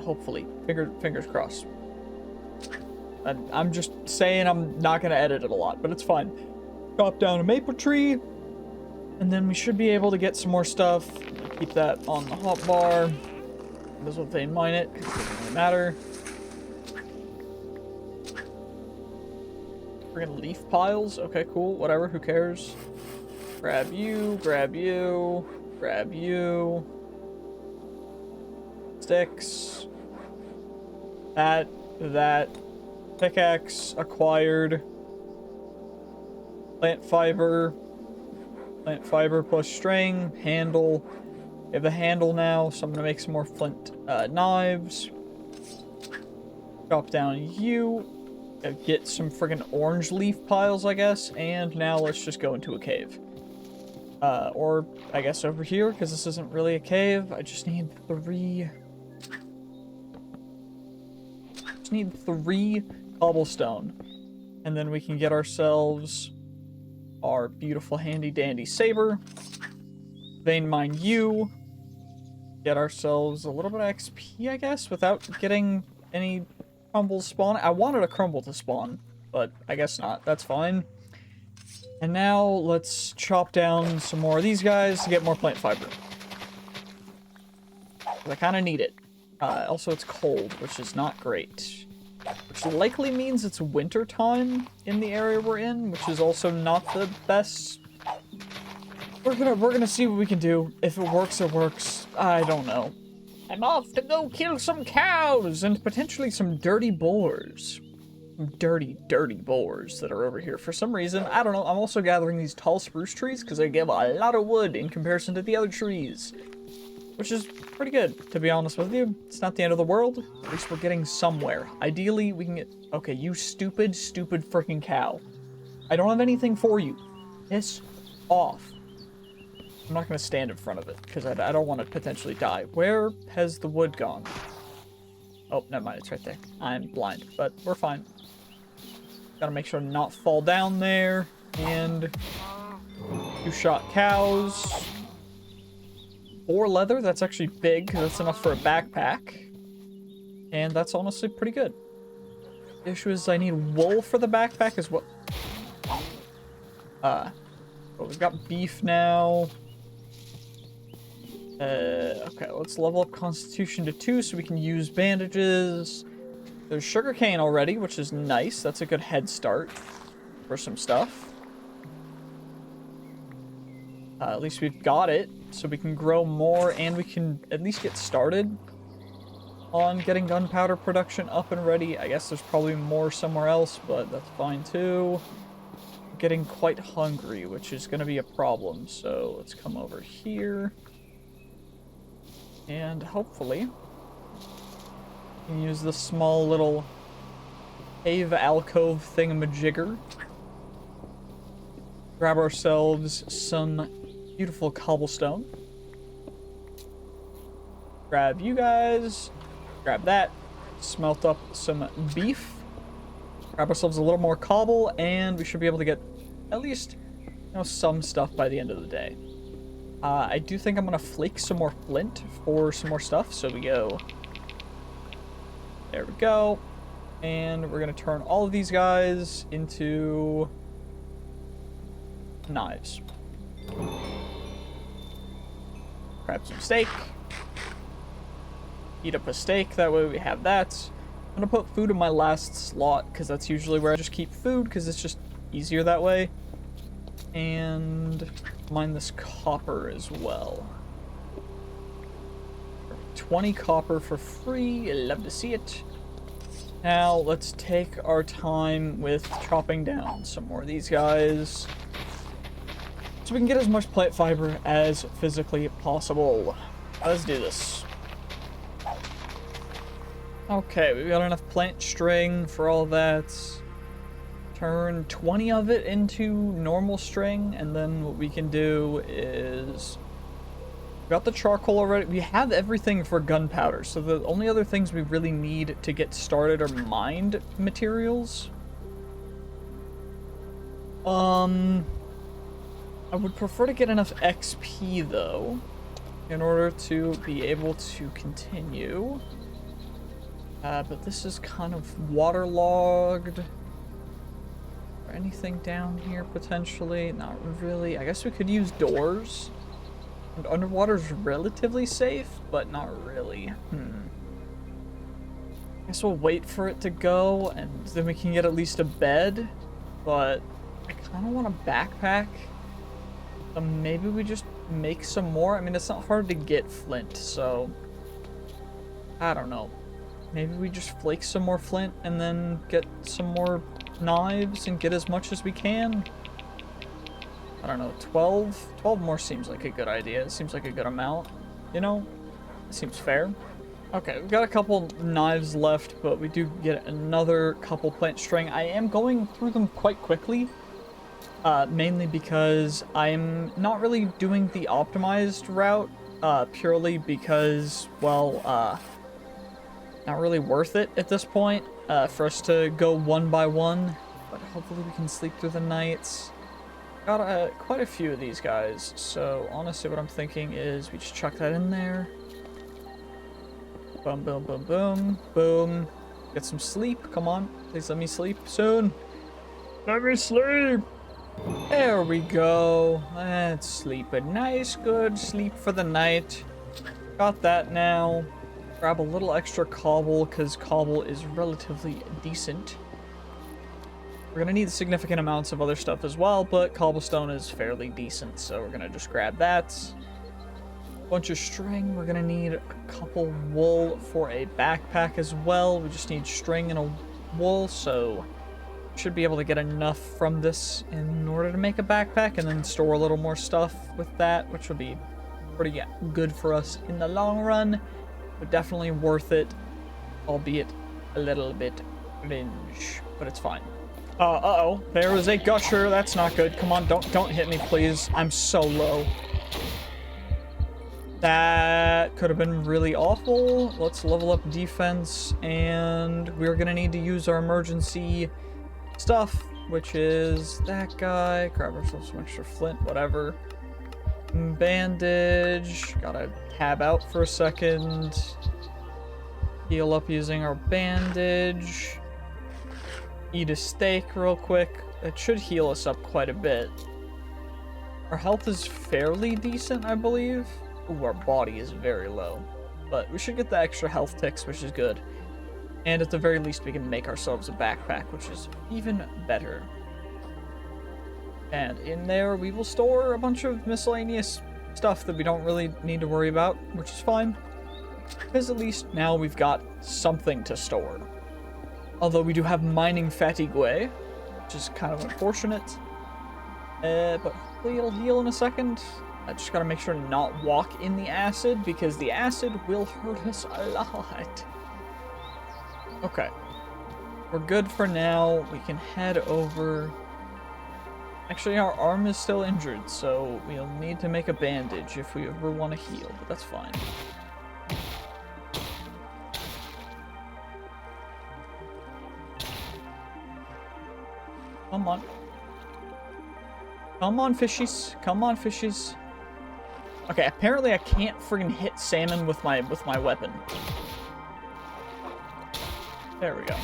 hopefully. Fingers crossed. I'm just saying I'm not going to edit it a lot, but it's fine. Chop down a maple tree, and then we should be able to get some more stuff. Keep that on the hotbar. This will vein mine it, because it doesn't really matter. Friggin' leaf piles? Okay, cool. Whatever, who cares? Grab you, grab you, grab you. Sticks. That. Pickaxe acquired. Plant fiber plus string. Handle. We have the handle now, so I'm gonna make some more flint knives. Chop down you. Get some friggin' orange leaf piles, I guess. And now let's just go into a cave. Or I guess over here, because this isn't really a cave. I just need 3. Just need 3 cobblestone. And then we can get ourselves our beautiful handy dandy saber. Vein mine you. Get ourselves a little bit of XP, I guess, without getting any crumbles spawn. I wanted a crumble to spawn, but I guess not. That's fine. And now let's chop down some more of these guys to get more plant fiber. I kind of need it. Also, it's cold, which is not great. Which likely means it's winter time in the area we're in, which is also not the best. We're gonna see what we can do. If it works, it works. I don't know. I'm off to go kill some cows and potentially some dirty boars. Dirty boars that are over here for some reason. I don't know. I'm also gathering these tall spruce trees because they give a lot of wood in comparison to the other trees. Which is pretty good, to be honest with you. It's not the end of the world. At least we're getting somewhere. Ideally, we can get... Okay, you stupid freaking cow. I don't have anything for you. Piss off. I'm not going to stand in front of it, because I don't want to potentially die. Where has the wood gone? Oh, never mind. It's right there. I'm blind, but we're fine. Gotta make sure to not fall down there. And... 2 shot cows. 4 leather, that's actually big, because that's enough for a backpack. And that's honestly pretty good. The issue is I need wool for the backpack as well. But we've got beef now. Okay, let's level up Constitution to 2 so we can use bandages. There's sugarcane already, which is nice. That's a good head start for some stuff. At least we've got it, so we can grow more, and we can at least get started on getting gunpowder production up and ready. I guess there's probably more somewhere else, but that's fine too. I'm getting quite hungry, which is going to be a problem, so let's come over here. And hopefully, we can use this small little cave alcove thingamajigger. Grab ourselves some beautiful cobblestone. Grab you guys. Grab that. Smelt up some beef. Grab ourselves a little more cobble, and we should be able to get at least, some stuff by the end of the day. I do think I'm gonna flake some more flint for some more stuff, so we go. There we go. And we're gonna turn all of these guys into knives. Grab some steak. Eat up a steak, that way we have that. I'm gonna put food in my last slot, because that's usually where I just keep food, because it's just easier that way. And mine this copper as well. 20 copper for free, love to see it. Now, let's take our time with chopping down some more of these guys, so we can get as much plant fiber as physically possible. Let's do this. Okay, we've got enough plant string for all that. Turn 20 of it into normal string, and then what we can do is... We've got the charcoal already. We have everything for gunpowder, so the only other things we really need to get started are mined materials. I would prefer to get enough XP, though, in order to be able to continue. But this is kind of waterlogged. Anything down here, potentially? Not really. I guess we could use doors. And underwater's relatively safe, but not really. I guess we'll wait for it to go, and then we can get at least a bed. but I kind of want a backpack. So maybe we just make some more. I mean, it's not hard to get flint, so I don't know. Maybe we just flake some more flint and then get some more knives and get as much as we can. I don't know, 12? 12 more seems like a good idea. It seems like a good amount, you know? It seems fair. Okay, we've got a couple knives left, but we do get another couple plant string. I am going through them quite quickly, mainly because I'm not really doing the optimized route, purely because, well, not really worth it at this point, for us to go one by one, but hopefully we can sleep through the nights. Got quite a few of these guys, so honestly what I'm thinking is we just chuck that in there. Boom, boom, boom, boom, boom. Get some sleep, come on. Please let me sleep soon. Let me sleep! There we go. Let's sleep a nice, good sleep for the night. Got that now. Grab a little extra cobble, because cobble is relatively decent. We're going to need significant amounts of other stuff as well, but cobblestone is fairly decent, so we're going to just grab that. Bunch of string. We're going to need a couple wool for a backpack as well. We just need string and a wool, so should be able to get enough from this in order to make a backpack, and then store a little more stuff with that, which would be pretty good for us in the long run, but definitely worth it, albeit a little bit cringe, but it's fine. Uh-oh, there was a gusher. That's not good. Come on, don't hit me, please. I'm so low. That could have been really awful. Let's level up defense, and we're gonna need to use our emergency stuff, which is that guy. Grab ourselves some extra flint, whatever. Bandage. Gotta tab out for a second. Heal up using our bandage. Eat a steak real quick. It should heal us up quite a bit. Our health is fairly decent, I believe. Ooh, our body is very low. But we should get the extra health ticks, which is good. And at the very least, we can make ourselves a backpack, which is even better. And in there, we will store a bunch of miscellaneous stuff that we don't really need to worry about, which is fine. Because at least now we've got something to store. Although we do have mining fatigue, which is kind of unfortunate. But hopefully it'll heal in a second. I just gotta make sure to not walk in the acid, because the acid will hurt us a lot. Okay. We're good for now. We can head over. Actually, our arm is still injured, so we'll need to make a bandage if we ever want to heal, but that's fine. Come on. Come on, fishies. Come on, fishies. Okay, apparently I can't friggin' hit salmon with my weapon. There we go.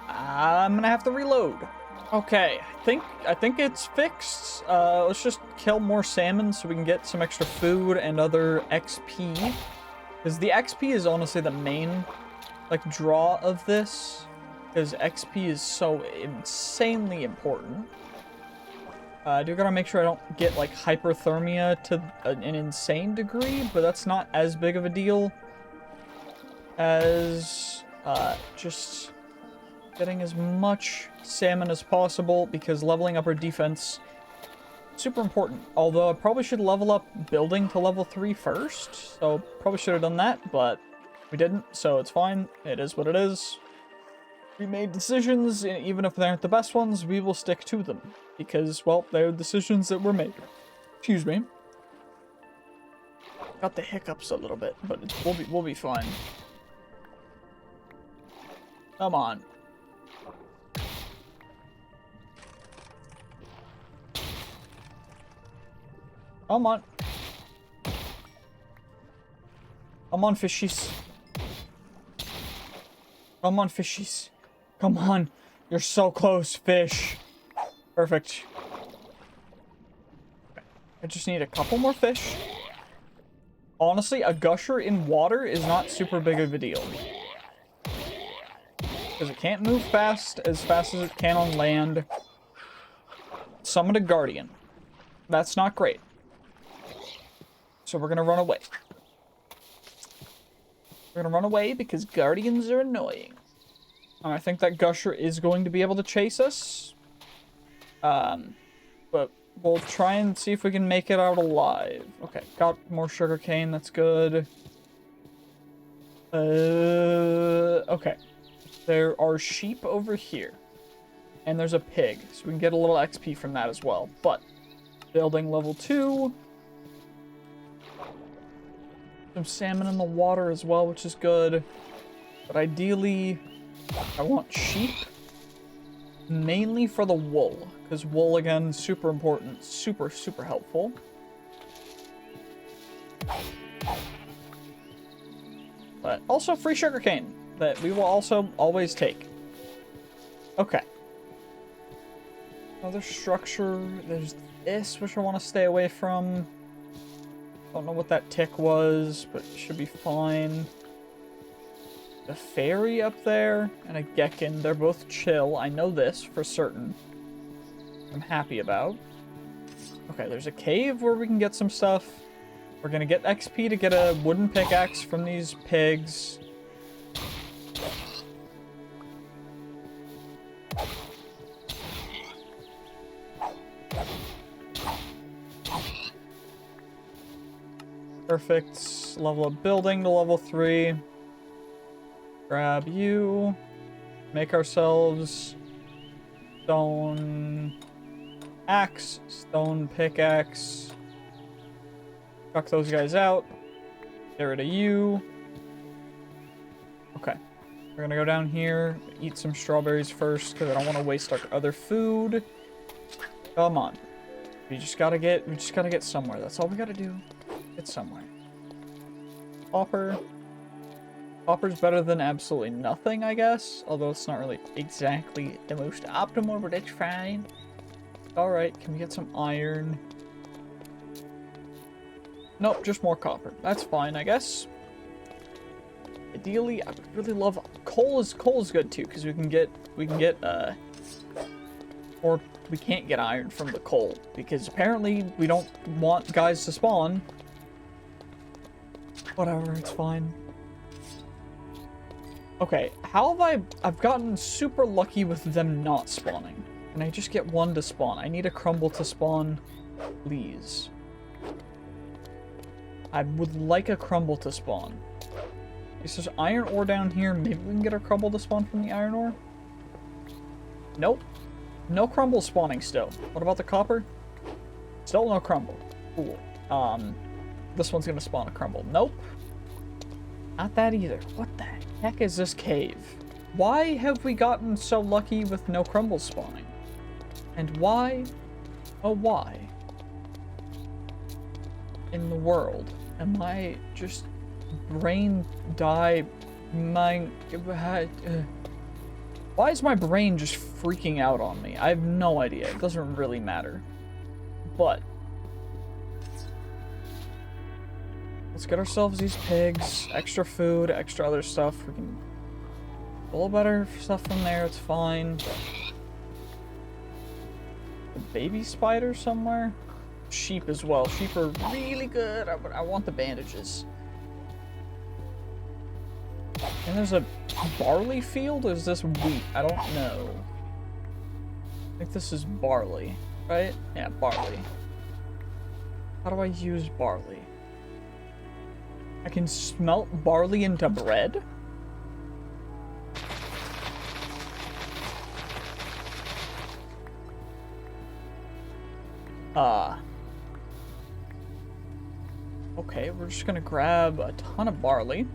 I'm gonna have to reload. Okay, I think it's fixed. Let's just kill more salmon so we can get some extra food and other XP. Because the XP is honestly the main, like, draw of this. Because XP is so insanely important. I do gotta make sure I don't get, like, hyperthermia to an insane degree, but that's not as big of a deal as just getting as much salmon as possible, because leveling up our defense is super important. Although I probably should level up building to level 3 first, so probably should have done that, but we didn't, so it's fine. It is what it is. We made decisions, and even if they aren't the best ones, we will stick to them. Because, well, they're decisions that were made. Excuse me. Got the hiccups a little bit, but we'll be fine. Come on. Come on. Come on, fishies. Come on, fishies. Come on. You're so close, fish. Perfect. I just need a couple more fish. Honestly, a gusher in water is not super big of a deal. Because it can't move fast as it can on land. Summon a guardian. That's not great. So we're gonna run away. We're gonna run away because guardians are annoying. And I think that gusher is going to be able to chase us. But we'll try and see if we can make it out alive. Okay, got more sugarcane, that's good. Okay. There are sheep over here. And there's a pig, so we can get a little XP from that as well. But, building level 2. Some salmon in the water as well, which is good. But ideally, I want sheep. Mainly for the wool. Because wool, again, super important. Super, super helpful. But also free sugarcane that we will also always take. Okay. Another structure. There's this, which I want to stay away from. Don't know what that tick was, but it should be fine. The fairy up there and a geckin. They're both chill. I know this for certain. I'm happy about. Okay, there's a cave where we can get some stuff. We're gonna get XP to get a wooden pickaxe from these pigs. Perfect. Level up building to level 3. Grab you. Make ourselves stone axe, stone pickaxe. Chuck those guys out. Get rid of you. Okay. We're gonna go down here, eat some strawberries first, because I don't want to waste our other food. Come on. We just gotta get somewhere. That's all we gotta do. Get somewhere. Copper. Copper's better than absolutely nothing, I guess. Although it's not really exactly the most optimal, but it's fine. Alright, can we get some iron? Nope, just more copper. That's fine, I guess. Ideally, I would really love coal is good too, because we can get or we can't get iron from the coal, because apparently we don't want guys to spawn. Whatever, it's fine. Okay, how have I've gotten super lucky with them not spawning. Can I just get one to spawn? I need a crumble to spawn, please. I would like a crumble to spawn. Is there iron ore down here? Maybe we can get a crumble to spawn from the iron ore? Nope. No crumble spawning still. What about the copper? Still no crumble. Cool. This one's gonna spawn a crumble. Nope. Not that either. What the heck is this cave? Why have we gotten so lucky with no crumbles spawning? And why? Oh, why? In the world am I just brain die? Why is my brain just freaking out on me? I have no idea. It doesn't really matter. But let's get ourselves these pigs, extra food, extra other stuff. We can pull better stuff from there. It's fine. A baby spider somewhere. Sheep as well. Sheep are really good. I want the bandages. And there's a barley field, or is this wheat? I don't know. I think this is barley, right? Yeah, barley. How do I use barley? I can smelt barley into bread? Okay, we're just gonna grab a ton of barley.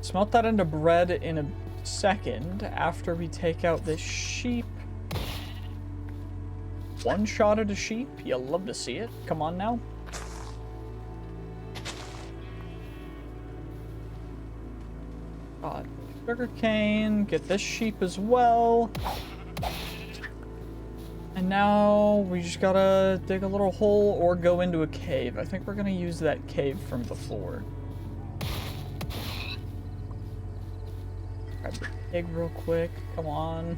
Smelt that into bread in a second after we take out this sheep. One shot at a sheep? You'll love to see it. Come on now. Sugar cane. Get this sheep as well. And now we just gotta dig a little hole or go into a cave. I think we're gonna use that cave from before. Grab the pig real quick. Come on.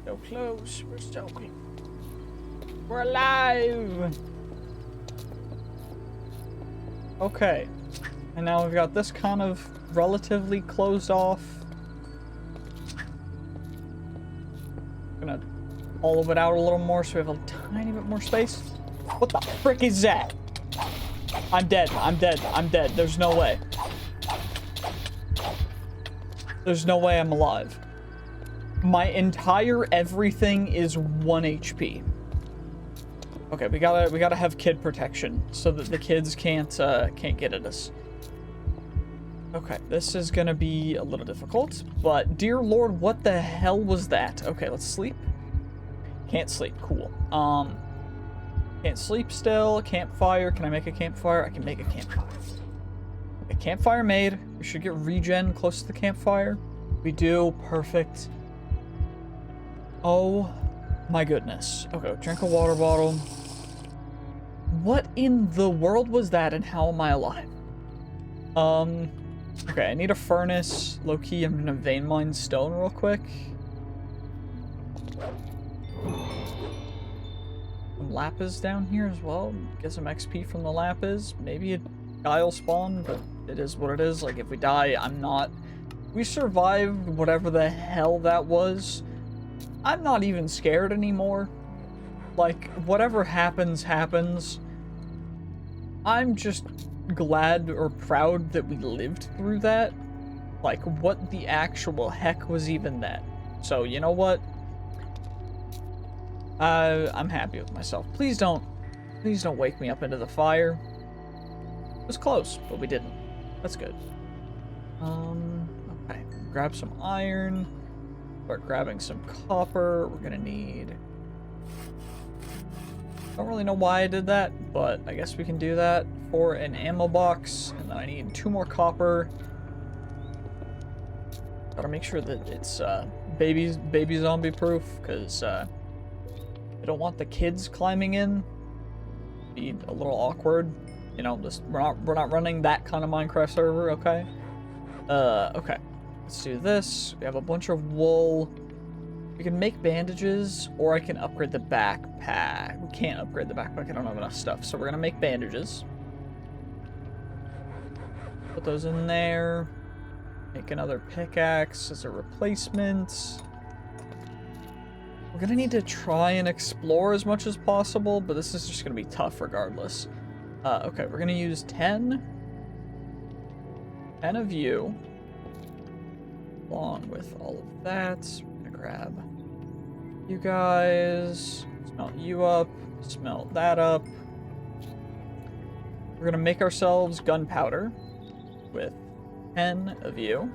So close. We're so close. We're alive! Okay. And now we've got this kind of relatively closed off. Gonna hollow it out a little more so we have a tiny bit more space. What the frick is that? I'm dead. I'm dead. I'm dead. There's no way. There's no way I'm alive. My entire everything is 1 HP. Okay, we gotta have kid protection so that the kids can't get at us. Okay, this is gonna be a little difficult, but dear Lord, what the hell was that? Okay, let's sleep. Can't sleep, cool. Can't sleep still. Campfire, can I make a campfire? I can make a campfire. A campfire made. We should get regen close to the campfire. We do, perfect. Oh my goodness. Okay, drink a water bottle. What in the world was that and how am I alive? Okay, I need a furnace. Low-key, I'm gonna vein mine stone real quick. Some lapis down here as well. Get some XP from the lapis. Maybe a guy will spawn, but it is what it is. Like, if we die, I'm not... We survived whatever the hell that was. I'm not even scared anymore. Like, whatever happens, happens. I'm just glad or proud that we lived through that. Like, what the actual heck was even that? So, you know what? I'm happy with myself. Please don't wake me up into the fire. It was close, but we didn't. That's good. Okay. Grab some iron. Start grabbing some copper. We're gonna need... Don't really know why I did that, but I guess we can do that for an ammo box. And then I need 2 more copper. Gotta make sure that it's baby zombie proof, because I don't want the kids climbing in. Be a little awkward, you know. Just we're not running that kind of Minecraft server, okay? Okay. Let's do this. We have a bunch of wool. We can make bandages, or I can upgrade the backpack. We can't upgrade the backpack. I don't have enough stuff, so we're gonna make bandages. Put those in there. Make another pickaxe as a replacement. We're gonna need to try and explore as much as possible, but this is just gonna be tough regardless. Okay, we're gonna use 10 of you, along with all of that. We're gonna grab you guys, smelt you up, smelt that up. We're gonna make ourselves gunpowder with 10 of you.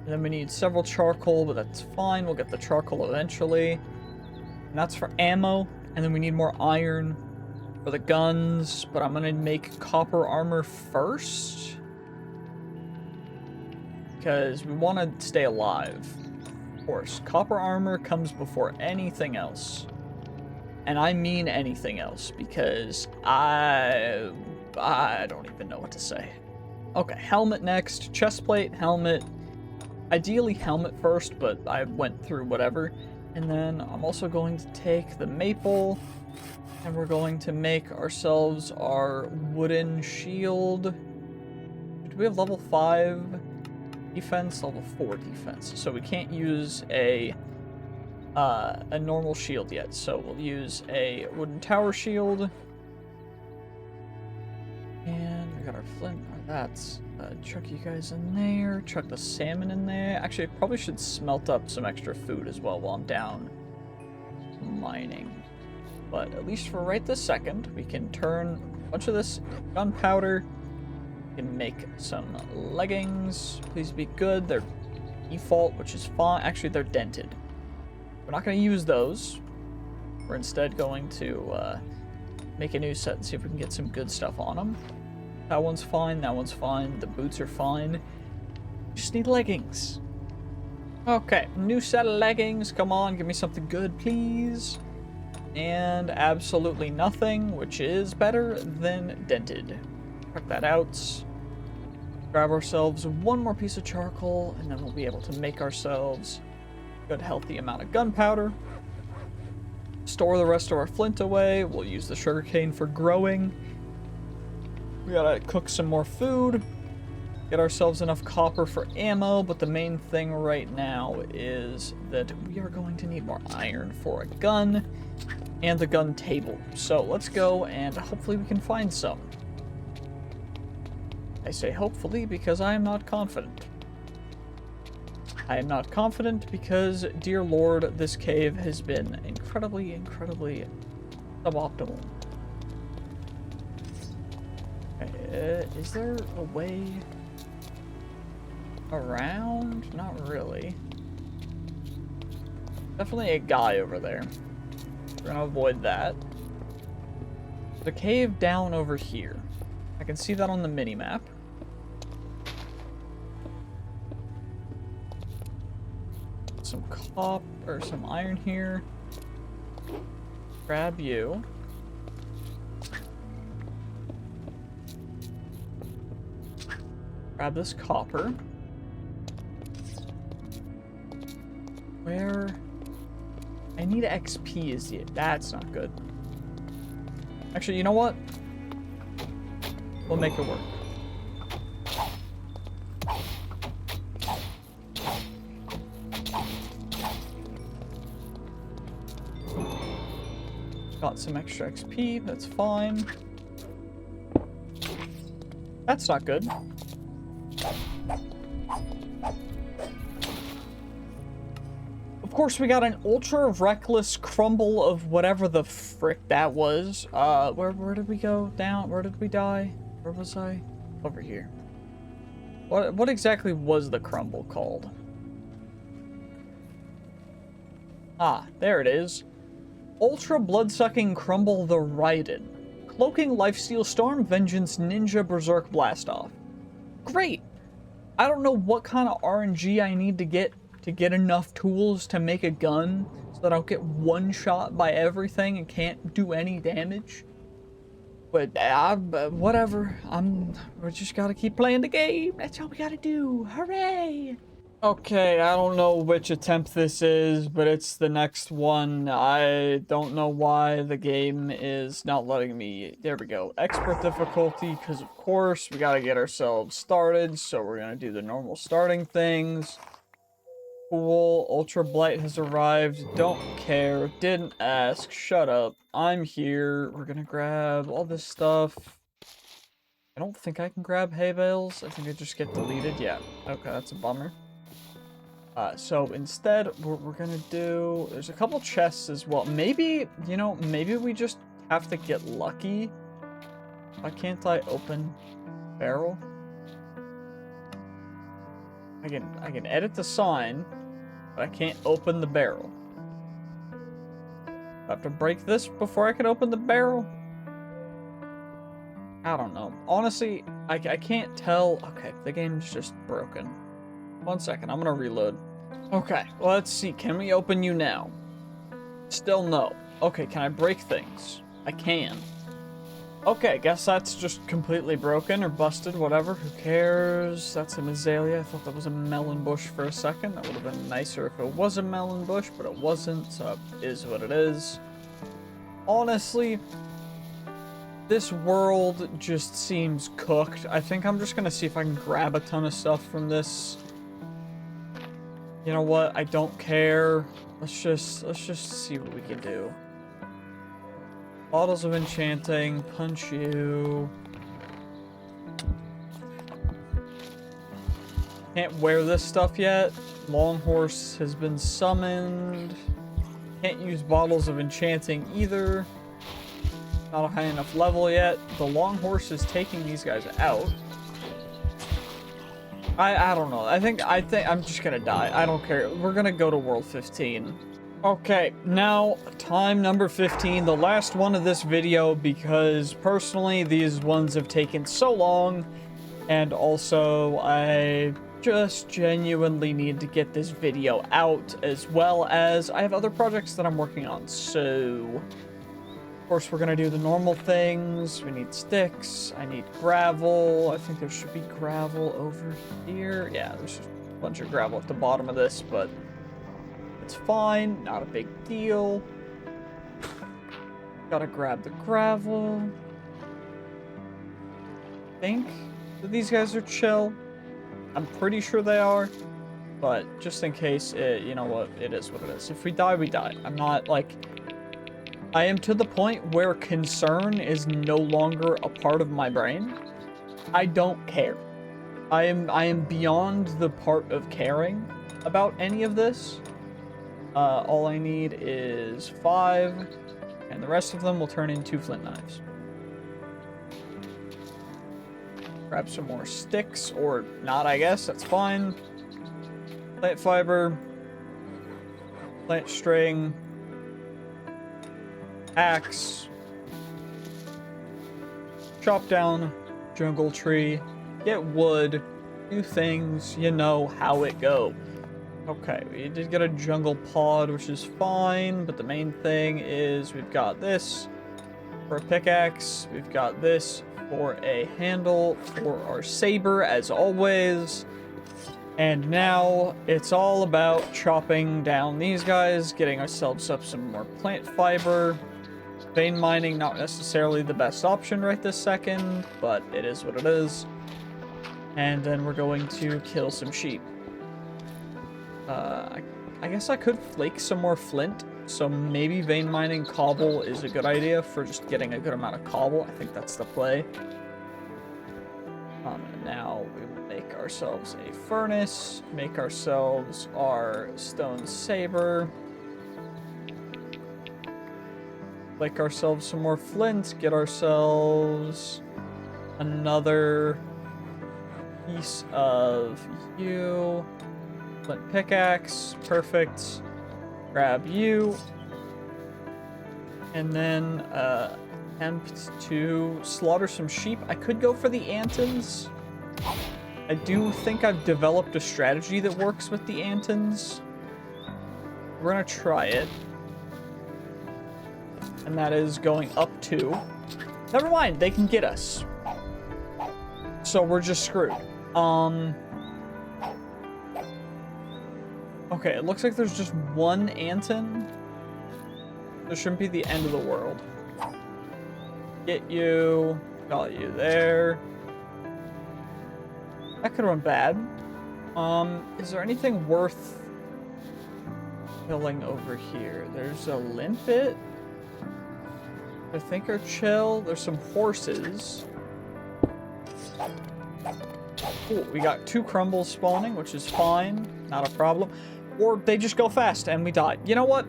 And then we need several charcoal, but that's fine. We'll get the charcoal eventually. And that's for ammo. And then we need more iron for the guns, but I'm gonna make copper armor first, because we want to stay alive. Of course, copper armor comes before anything else. And I mean anything else, because I don't even know what to say. Okay, helmet next. Chestplate, helmet. Ideally helmet first, but I went through whatever. And then I'm also going to take the maple, and we're going to make ourselves our wooden shield. Do we have level 5 defense? Level 4 defense. So we can't use a normal shield yet. So we'll use a wooden tower shield. And we got our flint. That's chuck you guys in there. Chuck the salmon in there. Actually, I probably should smelt up some extra food as well while I'm down mining. But at least for right this second, we can turn a bunch of this into gunpowder. We can make some leggings. Please be good. They're default, which is fine. Actually, they're dented. We're not going to use those. We're instead going to make a new set and see if we can get some good stuff on them. That one's fine. That one's fine. The boots are fine. Just need leggings. Okay, new set of leggings. Come on, give me something good, please. And absolutely nothing, which is better than dented. Check that out. Grab ourselves one more piece of charcoal, and then we'll be able to make ourselves a good healthy amount of gunpowder. Store the rest of our flint away. We'll use the sugarcane for growing. We gotta cook some more food. Get ourselves enough copper for ammo, but the main thing right now is that we are going to need more iron for a gun and the gun table. So let's go and hopefully we can find some. I say hopefully because I am not confident. I am not confident because, dear lord, this cave has been incredibly, incredibly suboptimal. Okay, is there a way around? Not really. Definitely a guy over there. We're gonna avoid that. The cave down over here. I can see that on the mini-map. Some copper, or some iron here. Grab you. Grab this copper. Where? I need XP is it? That's not good. Actually, you know what? We'll make it work. Got some extra XP, that's fine. That's not good. Of course, we got an ultra reckless crumble of whatever the frick that was. Where did we go? Down? Where did we die? Where was I? Over here. What exactly was the crumble called? Ah, there it is. Ultra blood-sucking crumble the Raiden. Cloaking lifesteal storm vengeance ninja berserk blastoff. Great! I don't know what kind of RNG I need to get enough tools to make a gun so that I'll get one shot by everything and can't do any damage. But whatever. We just gotta keep playing the game. That's all we gotta do. Hooray! Okay, I don't know which attempt this is, but it's the next one. I don't know why the game is not letting me. There we go. Expert difficulty, because of course we gotta get ourselves started. So we're gonna do the normal starting things. Cool. Ultra Blight has arrived. Don't care. Didn't ask. Shut up. I'm here. We're gonna grab all this stuff. I don't think I can grab hay bales. I think I just get deleted. Yeah. Okay, that's a bummer. So instead, we're gonna do... There's a couple chests as well. Maybe, you know, maybe we just have to get lucky. Why can't I open barrel? I can edit the sign, but I can't open the barrel. I have to break this before I can open the barrel? I don't know. Honestly, I can't tell. Okay, the game's just broken. 1 second, I'm gonna reload. Okay, well, let's see. Can we open you now? Still no. Okay, can I break things? I can. Okay, guess that's just completely broken or busted, whatever. Who cares? That's an azalea. I thought that was a melon bush for a second. That would have been nicer if it was a melon bush, but it wasn't, so it is what it is. Honestly, this world just seems cooked. I think I'm just gonna see if I can grab a ton of stuff from this. You know what? I don't care. Let's just see what we can do. Bottles of enchanting, punch you. Can't wear this stuff yet. Long horse has been summoned. Can't use bottles of enchanting either. Not a high enough level yet. The long horse is taking these guys out. I don't know. I think I'm just gonna die. I don't care. We're gonna go to World 15. Okay, now time number 15, the last one of this video, because personally these ones have taken so long, and also I just genuinely need to get this video out, as well as I have other projects that I'm working on. So, of course, we're gonna do the normal things. We need sticks. I need gravel. I think there should be gravel over here. Yeah, there's just a bunch of gravel at the bottom of this, but it's fine. Not a big deal. Gotta grab the gravel. I think that these guys are chill. I'm pretty sure they are, but just in case, you know what, it is what it is. If we die, we die. I'm not, like, I am to the point where concern is no longer a part of my brain. I don't care. I am beyond the part of caring about any of this. All I need is 5, and the rest of them will turn into flint knives. Grab some more sticks, or not, I guess. That's fine. Plant fiber. Plant string. Axe. Chop down jungle tree. Get wood. Do things. You know how it go. Okay, we did get a jungle pod, which is fine. But the main thing is we've got this for a pickaxe. We've got this for a handle for our saber, as always. And now it's all about chopping down these guys, getting ourselves up some more plant fiber. Vein mining, not necessarily the best option right this second, but it is what it is. And then we're going to kill some sheep. I guess I could flake some more flint. So maybe vein mining cobble is a good idea for just getting a good amount of cobble. I think that's the play. And now we will make ourselves a furnace, make ourselves our stone saber, flake ourselves some more flint, get ourselves another piece of you, flint pickaxe, perfect. Grab you, and then attempt to slaughter some sheep. I could go for the Antons. I do think I've developed a strategy that works with the Antons. We're gonna try it, and that is going up to. Never mind, they can get us. So we're just screwed. Okay, it looks like there's just one Anton. This shouldn't be the end of the world. Get you. Got you there. That could have went bad. Is there anything worth killing over here? There's a limpet. I think are chill. There's some horses. Cool. We got 2 crumbles spawning, which is fine. Not a problem. Or they just go fast and we die. You know what?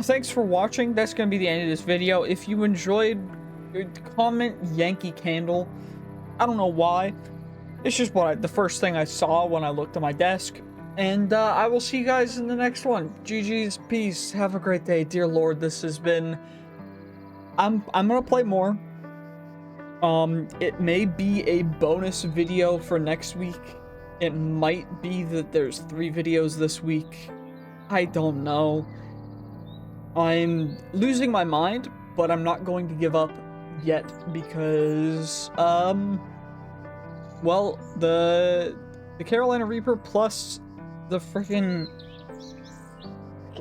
Thanks for watching. That's going to be the end of this video. If you enjoyed, comment Yankee Candle. I don't know why. It's just the first thing I saw when I looked at my desk. And I will see you guys in the next one. GG's. Peace. Have a great day. Dear Lord, this has been... I'm going to play more. It may be a bonus video for next week. It might be that there's 3 videos this week. I don't know. I'm losing my mind, but I'm not going to give up yet because, well, the Carolina Reaper plus the freaking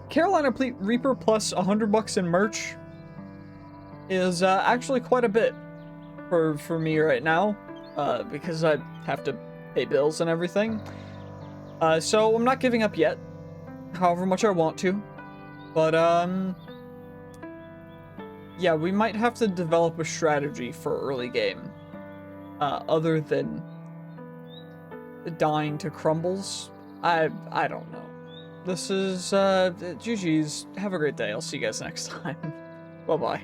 Carolina Reaper plus $100 in merch is actually quite a bit for me right now, because I have to pay bills and everything. So I'm not giving up yet, however much I want to. But yeah, we might have to develop a strategy for early game, other than dying to crumbles. I don't know. This is GG's. Have a great day. I'll see you guys next time. Bye bye.